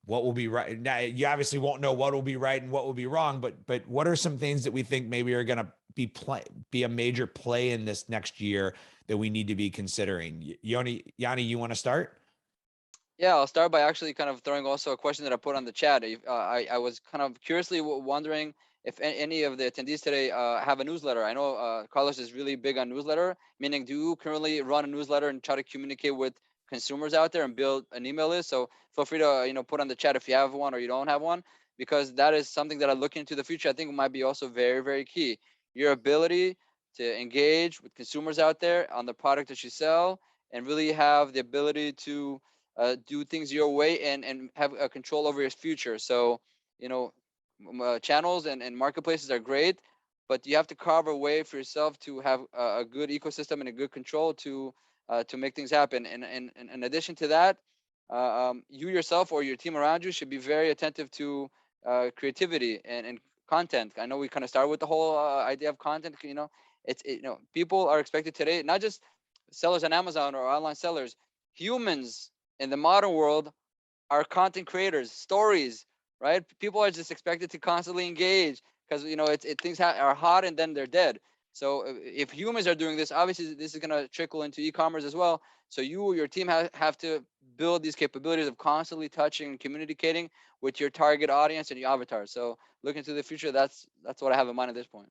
will be right? Now, you obviously won't know what will be right and what will be wrong, but what are some things that we think maybe are going to be a major play in this next year that we need to be considering? Yanni, you want to start? Yeah, I'll start by actually kind of throwing also a question that I put on the chat. I was kind of curiously wondering if any of the attendees today have a newsletter. I know Carlos is really big on newsletter, meaning do you currently run a newsletter and try to communicate with consumers out there and build an email list? So feel free to put on the chat if you have one or you don't have one, because that is something that I look into the future. I think might be also very, very key. Your ability to engage with consumers out there on the product that you sell and really have the ability to do things your way and have a control over your future. So, channels and marketplaces are great, but you have to carve a way for yourself to have a good ecosystem and a good control to make things happen. And in addition to that, you yourself or your team around you should be very attentive to creativity and content. I know we kind of started with the whole idea of content. People are expected today, not just sellers on Amazon or online sellers, humans in the modern world are content creators, stories, right? People are just expected to constantly engage because things are hot and then they're dead. So if humans are doing this, obviously this is going to trickle into e-commerce as well. So you or your team have to build these capabilities of constantly touching and communicating with your target audience and your avatar. So looking to the future, that's what I have in mind at this point.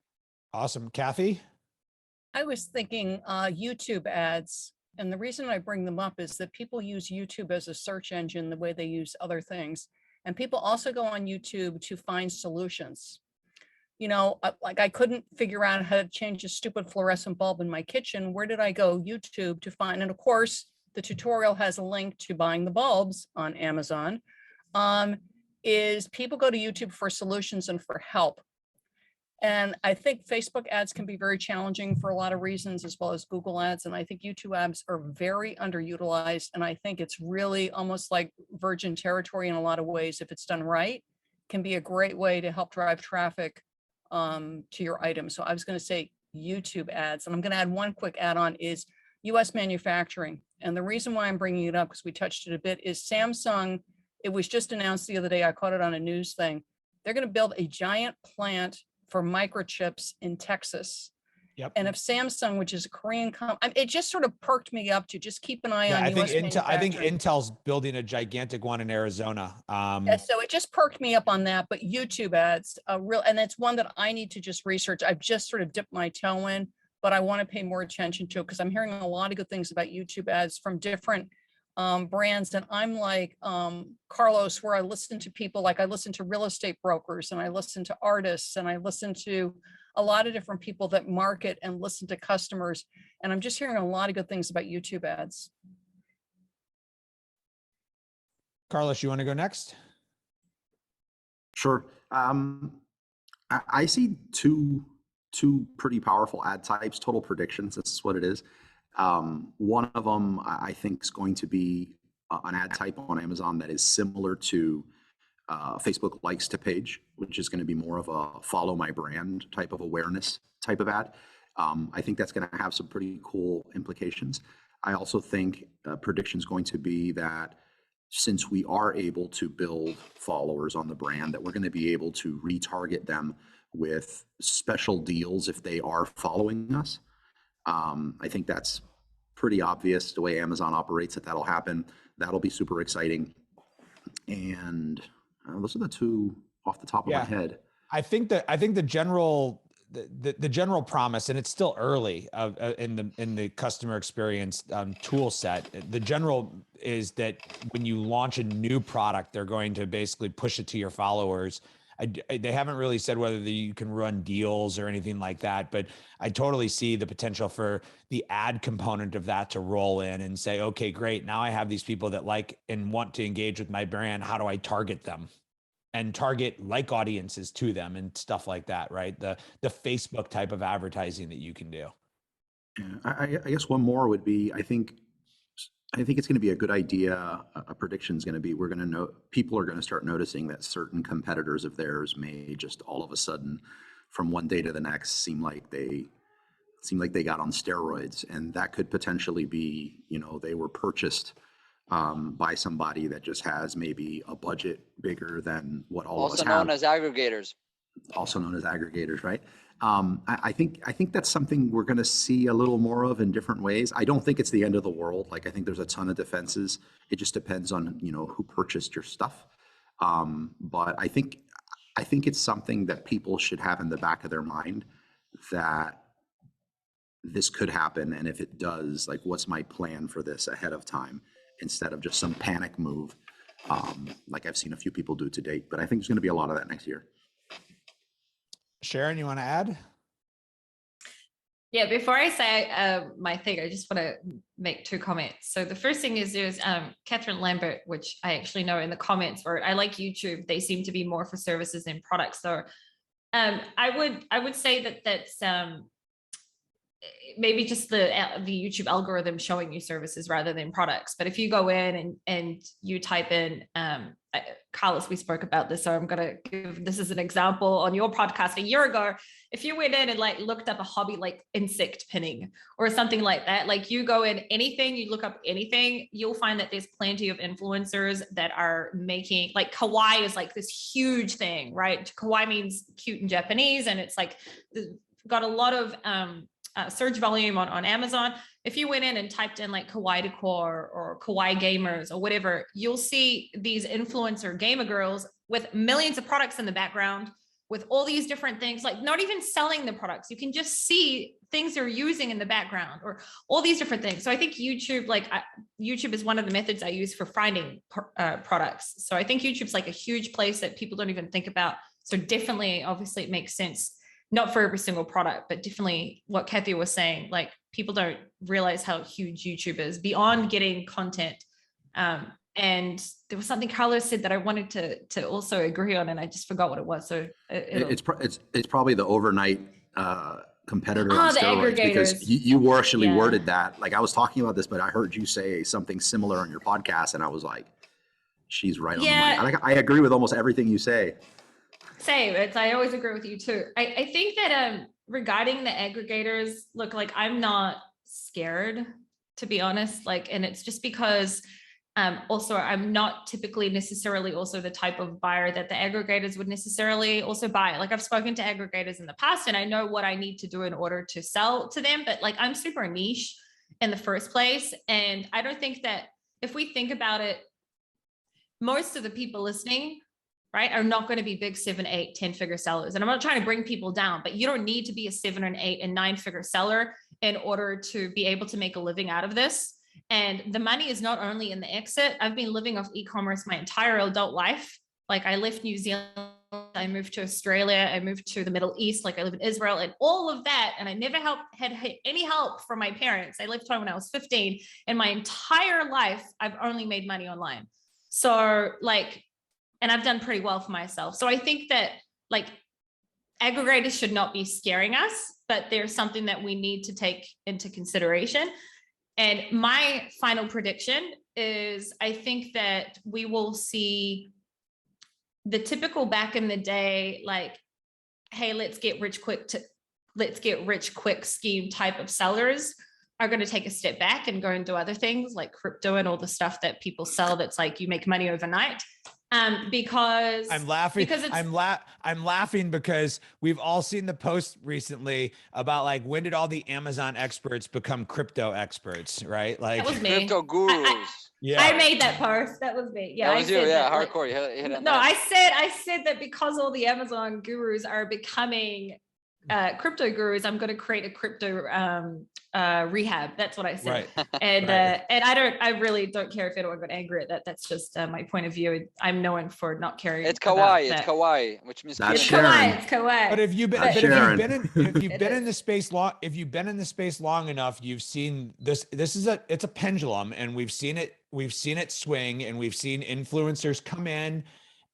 Awesome. Kathy? I was thinking YouTube ads. And the reason I bring them up is that people use YouTube as a search engine the way they use other things. And people also go on YouTube to find solutions. Like I couldn't figure out how to change a stupid fluorescent bulb in my kitchen. Where did I go? YouTube to find, and of course, the tutorial has a link to buying the bulbs on Amazon. Is people go to YouTube for solutions and for help. And I think Facebook ads can be very challenging for a lot of reasons, as well as Google ads. And I think YouTube ads are very underutilized. And I think it's really almost like virgin territory in a lot of ways. If it's done right, can be a great way to help drive traffic to your item. So I was going to say YouTube ads. And I'm going to add one quick add-on is US manufacturing. And the reason why I'm bringing it up, because we touched it a bit, is Samsung. It was just announced the other day. I caught it on a news thing. They're going to build a giant plant for microchips in Texas. Yep. And if Samsung, which is a Korean company, it just sort of perked me up to just keep an eye on I think US I think Intel's building a gigantic one in Arizona. Yeah, so it just perked me up on that. But YouTube ads, and it's one that I need to just research. I've just sort of dipped my toe in, but I want to pay more attention to it because I'm hearing a lot of good things about YouTube ads from different brands. And I'm like Carlos, where I listen to people, like I listen to real estate brokers and I listen to artists and I listen to a lot of different people that market and listen to customers. And I'm just hearing a lot of good things about YouTube ads. Carlos, you want to go next? Sure. I see two pretty powerful ad types, total predictions. This is what it is. One of them I think is going to be an ad type on Amazon that is similar to Facebook likes to page, which is going to be more of a follow my brand type of awareness type of ad. I think that's going to have some pretty cool implications. I also think prediction is going to be that since we are able to build followers on the brand, that we're going to be able to retarget them with special deals if they are following us. I think that's pretty obvious the way Amazon operates that'll happen. That'll be super exciting. And those are the two off the top of my head. I think the general promise, and it's still early in the customer experience tool set. The general is that when you launch a new product, they're going to basically push it to your followers. They haven't really said whether you can run deals or anything like that, but I totally see the potential for the ad component of that to roll in and say, okay, great. Now I have these people that like and want to engage with my brand. How do I target them? And target like audiences to them and stuff like that, right? The Facebook type of advertising that you can do. Yeah, I guess one more would be, I think it's going to be a good idea. A prediction is going to be, people are going to start noticing that certain competitors of theirs may just all of a sudden, from one day to the next, seem like they got on steroids, and that could potentially be, they were purchased by somebody that just has maybe a budget bigger than what all of us have. Also known as aggregators. Also known as aggregators, right? I think that's something we're going to see a little more of in different ways. I don't think it's the end of the world. Like, I think there's a ton of defenses. It just depends on, who purchased your stuff. But I think it's something that people should have in the back of their mind, that this could happen. And if it does, like, what's my plan for this ahead of time, instead of just some panic move, like I've seen a few people do to date. But I think there's going to be a lot of that next year. Sharon, you want to add? Yeah, before I say my thing, I just want to make 2 comments. So the first thing is there's Catherine Lambert, which I actually know in the comments, where I like YouTube. They seem to be more for services than products. So I would say that that's maybe just the YouTube algorithm showing you services rather than products. But if you go in and you type in, Carlos, we spoke about this, so I'm going to give this as an example on your podcast a year ago. If you went in and like looked up a hobby like insect pinning or something like that, like you go in anything, you look up anything, you'll find that there's plenty of influencers that are making, like kawaii is like this huge thing, right? Kawaii means cute in Japanese, and it's like got a lot of search volume on Amazon. If you went in and typed in like kawaii decor or kawaii gamers or whatever, you'll see these influencer gamer girls with millions of products in the background, with all these different things, like not even selling the products. You can just see things they're using in the background or all these different things. So I think YouTube, YouTube is one of the methods I use for finding products. So I think YouTube's like a huge place that people don't even think about. So definitely, obviously it makes sense, not for every single product, but definitely what Kathy was saying, like people don't realize how huge YouTube is beyond getting content. And there was something Carlos said that I wanted to also agree on, and I just forgot what it was. So it's probably the overnight competitor on the steroids, aggregators. because you actually worded that. Like, I was talking about this, but I heard you say something similar on your podcast, and I was like, she's right on the money. I agree with almost everything you say. Same. I always agree with you too. I think that regarding the aggregators, look, like I'm not scared, to be honest. Like, and it's just because also I'm not typically necessarily also the type of buyer that the aggregators would necessarily also buy. Like, I've spoken to aggregators in the past and I know what I need to do in order to sell to them, but like I'm super niche in the first place. And I don't think that, if we think about it, most of the people listening, right, are not going to be big 7, 8, 10-figure sellers. And I'm not trying to bring people down, but you don't need to be a 7 and 8 and 9-figure seller in order to be able to make a living out of this. And the money is not only in the exit. I've been living off e-commerce my entire adult life. Like, I left New Zealand, I moved to Australia, I moved to the Middle East, like I live in Israel and all of that. And I never had any help from my parents. I left home when I was 15. And my entire life, I've only made money online. So like, and I've done pretty well for myself. So I think that like aggregators should not be scaring us, but there's something that we need to take into consideration. And my final prediction is I think that we will see the typical back in the day, like, hey, let's get rich quick scheme type of sellers are going to take a step back and go and do other things like crypto and all the stuff that people sell. That's like, you make money overnight. Because I'm laughing. Because I'm laughing because we've all seen the post recently about like, when did all the Amazon experts become crypto experts, right? Like, that was me. Crypto gurus. I made that post. That was me. Yeah, that was you. Yeah, that, hardcore. You hit no, I said that because all the Amazon gurus are becoming crypto gurus, I'm going to create a crypto rehab. That's what I said. Right. And Right. And I really don't care if anyone got angry at that. That's just my point of view. I'm known for not caring. It's kawaii. It's kawaii, which means That's It's Sharon. kawaii. It's kawaii. But if you've been, That's but if Sharon. you've been in the space long, if you've been in the space long enough, you've seen this. It's a pendulum, and we've seen it swing, and we've seen influencers come in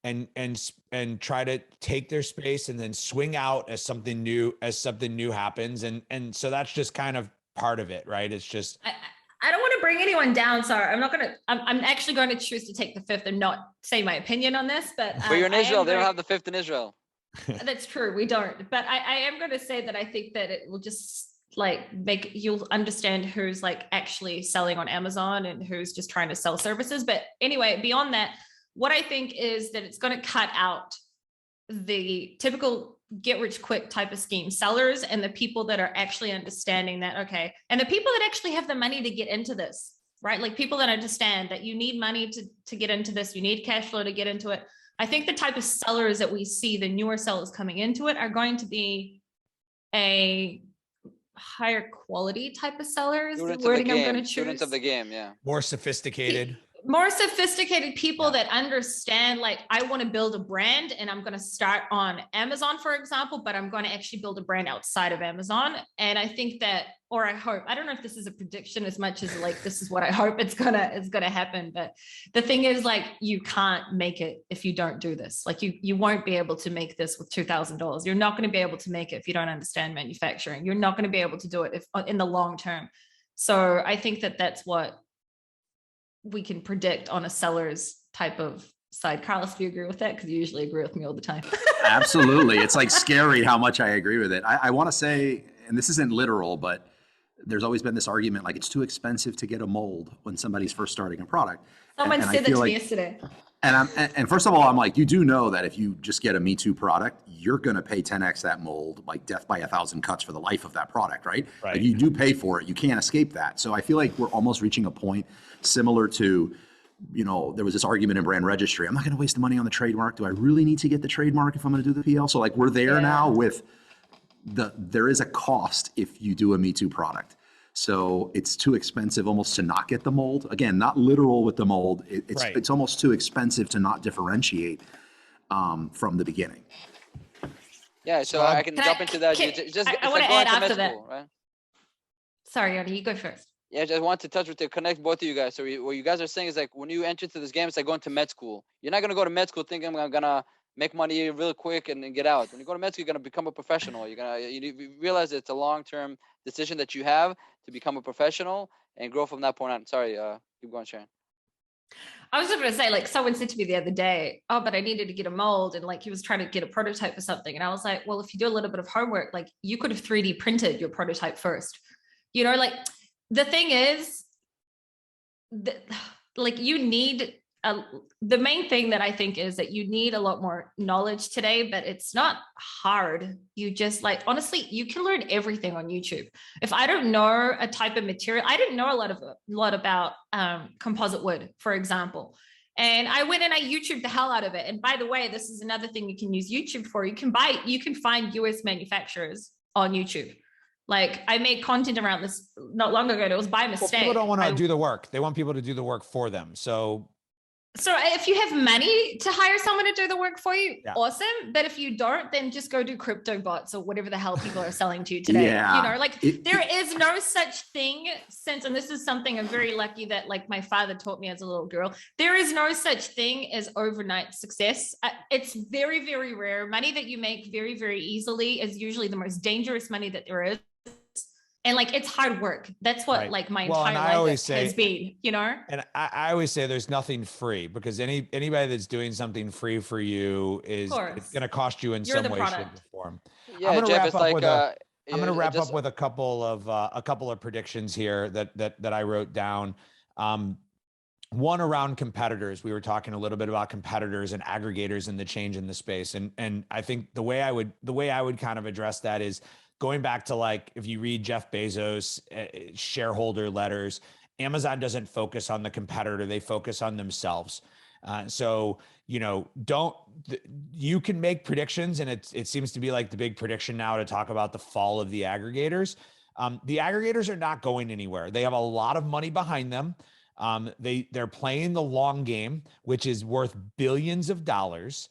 and try to take their space and then swing out as something new happens. And so that's just kind of part of it, right? It's just, I don't want to bring anyone down. Sorry, I'm actually going to choose to take the fifth and not say my opinion on this, but you're in Israel. They don't have the fifth in Israel. That's true. We don't, but I am going to say that I think that it will just like you'll understand who's like actually selling on Amazon and who's just trying to sell services. But anyway, beyond that, what I think is that it's going to cut out the typical get rich quick type of scheme, sellers and the people that are actually understanding that, okay, and the people that actually have the money to get into this, right? Like people that understand that you need money to get into this, you need cash flow to get into it. I think the type of sellers that we see, the newer sellers coming into it, are going to be a higher quality type of sellers. Students The of the wording I'm going to game. choose. Students of the game. Yeah. More sophisticated. More sophisticated people Yeah. that understand, like, I want to build a brand and I'm going to start on Amazon, for example, but I'm going to actually build a brand outside of Amazon. And I think that, or I hope, I don't know if this is a prediction as much as like, this is what I hope it's gonna happen. But the thing is, like, you can't make it if you don't do this. Like you won't be able to make this with $2,000. You're not going to be able to make it if you don't understand manufacturing. You're not going to be able to do it if in the long term. So I think that that's what we can predict on a seller's type of side. Carlos, do you agree with that? Because you usually agree with me all the time. Absolutely. It's like scary how much I agree with it. I want to say, and this isn't literal, but there's always been this argument, like it's too expensive to get a mold when somebody's first starting a product. Someone and said that to like, me yesterday. And first of all, I'm like, you do know that if you just get a Me Too product, you're going to pay 10x that mold, like death by 1,000 cuts for the life of that product, right? Right. Like you do pay for it. You can't escape that. So I feel like we're almost reaching a point similar to, you know, there was this argument in brand registry. I'm not going to waste the money on the trademark. Do I really need to get the trademark if I'm going to do the PL? So like we're there now with there is a cost if you do a Me Too product. So it's too expensive almost to not get the mold. Again, not literal with the mold. It's almost too expensive to not differentiate from the beginning. Yeah, so I can jump into that. I want to add after that. School, right? Sorry, Yoni, you go first. Yeah, I just want to touch with to connect both of you guys. So what you guys are saying is like when you enter into this game, it's like going to med school. You're not gonna go to med school thinking I'm gonna make money real quick and get out. When you go to med school, you're gonna become a professional. You realize it's a long-term decision that you have to become a professional and grow from that point on. Sorry, keep going, Sharon. I was just going to say, like, someone said to me the other day, oh, but I needed to get a mold. And like, he was trying to get a prototype for something. And I was like, well, if you do a little bit of homework, like you could have 3D printed your prototype first, you know, like the thing is that, like, you need the main thing that I think is that you need a lot more knowledge today, but it's not hard. You just, like, honestly, you can learn everything on YouTube. If I don't know a type of material, I didn't know a lot about composite wood, for example. And I went and I YouTubed the hell out of it. And by the way, this is another thing you can use YouTube for. You can find US manufacturers on YouTube. Like, I made content around this not long ago. And it was by mistake. Well, people don't want to do the work. They want people to do the work for them. So if you have money to hire someone to do the work for you, awesome. But if you don't, then just go do crypto bots or whatever the hell people are selling to you today. Yeah. You know, like there is no such thing and this is something I'm very lucky that, like, my father taught me as a little girl. There is no such thing as overnight success. It's very, very rare. Money that you make very, very easily is usually the most dangerous money that there is. And like, it's hard work. That's what like my entire life has been, you know? And I always say there's nothing free, because anybody that's doing something free for you it's going to cost you in some way, shape, or form. Yeah, I'm going Jeff, to wrap up with a couple of predictions here that I wrote down. One around competitors. We were talking a little bit about competitors and aggregators and the change in the space. And I think the way I would kind of address that is going back to, like, if you read Jeff Bezos' shareholder letters, Amazon doesn't focus on the competitor. They focus on themselves. So, you know, you can make predictions, and it seems to be like the big prediction now to talk about the fall of the aggregators. The aggregators are not going anywhere. They have a lot of money behind them. They're playing the long game, which is worth billions of dollars.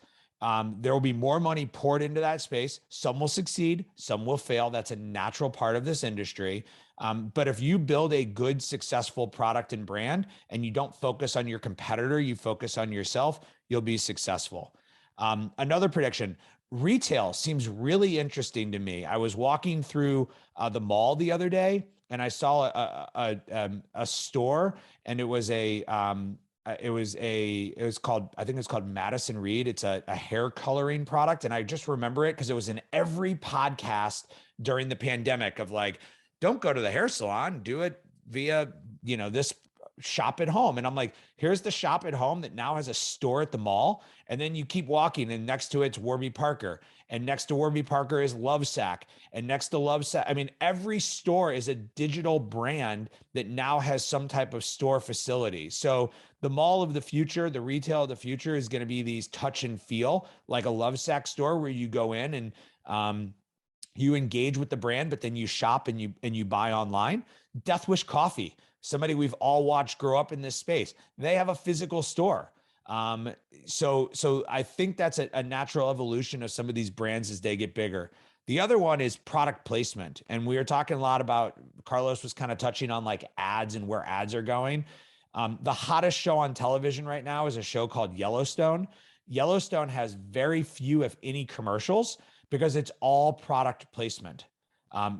There will be more money poured into that space. Some will succeed, some will fail. That's a natural part of this industry. But if you build a good, successful product and brand, and you don't focus on your competitor, you focus on yourself, you'll be successful. Another prediction: retail seems really interesting to me. I was walking through the mall the other day, and I saw a store, and it was called, I think it's called Madison Reed. It's a hair coloring product. And I just remember it because it was in every podcast during the pandemic of, like, don't go to the hair salon, do it via, you know, this shop at home. And I'm like, here's the shop at home that now has a store at the mall. And then you keep walking and next to it's Warby Parker. And next to Warby Parker is Lovesac. And next to Lovesac, I mean, every store is a digital brand that now has some type of store facility. So the mall of the future, the retail of the future is going to be these touch and feel, like a Lovesac store where you go in and you engage with the brand, but then you shop and you buy online. Death Wish Coffee, somebody we've all watched grow up in this space. They have a physical store. So I think that's a natural evolution of some of these brands as they get bigger. The other one is product placement. And we were talking a lot about, Carlos was kind of touching on like ads and where ads are going. The hottest show on television right now is a show called Yellowstone. Yellowstone has very few, if any, commercials because it's all product placement.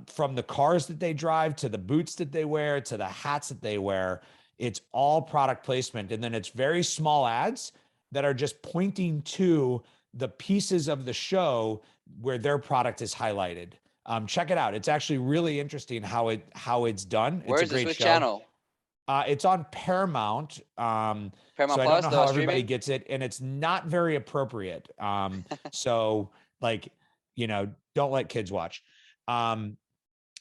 From the cars that they drive to the boots that they wear to the hats that they wear, it's all product placement. And then it's very small ads that are just pointing to the pieces of the show where their product is highlighted. Check it out. It's actually really interesting how it's done. Where It's is a this? great Which show. channel? It's on Paramount. Paramount so I don't Plus, know the how everybody streaming? gets it, and it's not very appropriate. So like, don't let kids watch.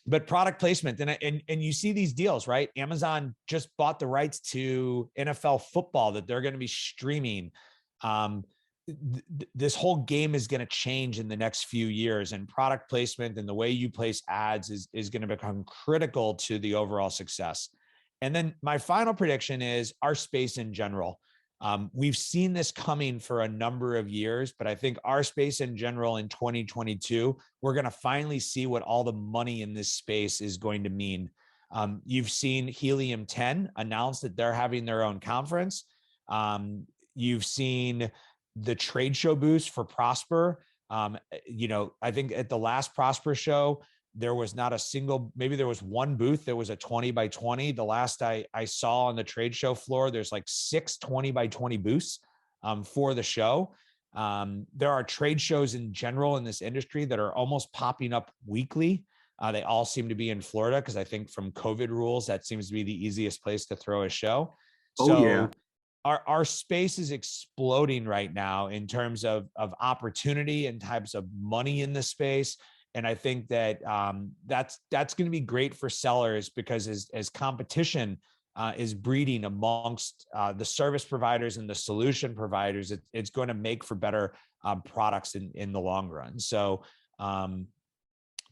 But product placement, and you see these deals, right? Amazon just bought the rights to NFL football that they're going to be streaming. This whole game is going to change in the next few years, and product placement and the way you place ads is going to become critical to the overall success. And then my final prediction is our space in general. We've seen this coming for a number of years, but I think our space in general in 2022, we're going to finally see what all the money in this space is going to mean. You've seen Helium 10 announce that they're having their own conference. You've seen the trade show booths for Prosper. I think at the last Prosper show, there was not a single, maybe there was one booth that was a 20 by 20. The last I saw on the trade show floor, there's like 6 20 by 20 booths for the show. There are trade shows in general in this industry that are almost popping up weekly. They all seem to be in Florida because I think from COVID rules, that seems to be the easiest place to throw a show. So our space is exploding right now in terms of opportunity and types of money in the space. And I think that that's going to be great for sellers because as competition is breeding amongst the service providers and the solution providers, it's going to make for better products in the long run. So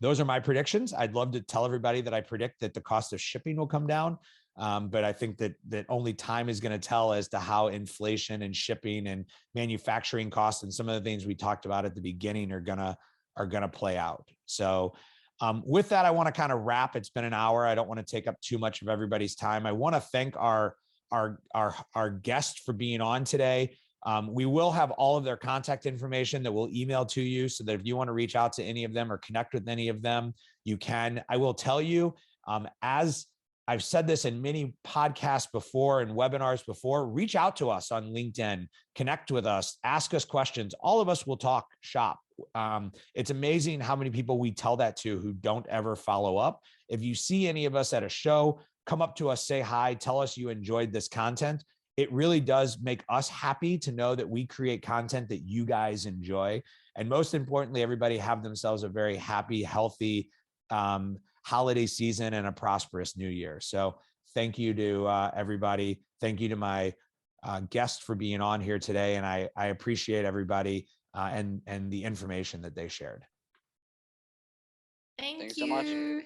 those are my predictions. I'd love to tell everybody that I predict that the cost of shipping will come down. But I think that only time is going to tell as to how inflation and shipping and manufacturing costs and some of the things we talked about at the beginning are going to play out. So with that, I want to kind of wrap. It's been an hour. I don't want to take up too much of everybody's time. I want to thank our guest for being on today. We will have all of their contact information that we'll email to you so that if you want to reach out to any of them or connect with any of them, you can. I will tell you, as I've said this in many podcasts before and webinars before, reach out to us on LinkedIn, connect with us, ask us questions. All of us will talk shop. It's amazing how many people we tell that to who don't ever follow up. If you see any of us at a show, come up to us, say hi, tell us you enjoyed this content. It really does make us happy to know that we create content that you guys enjoy. And most importantly, everybody have themselves a very happy, healthy holiday season and a prosperous new year. So thank you to everybody. Thank you to my guests for being on here today. And I appreciate everybody and the information that they shared. Thank so much. you.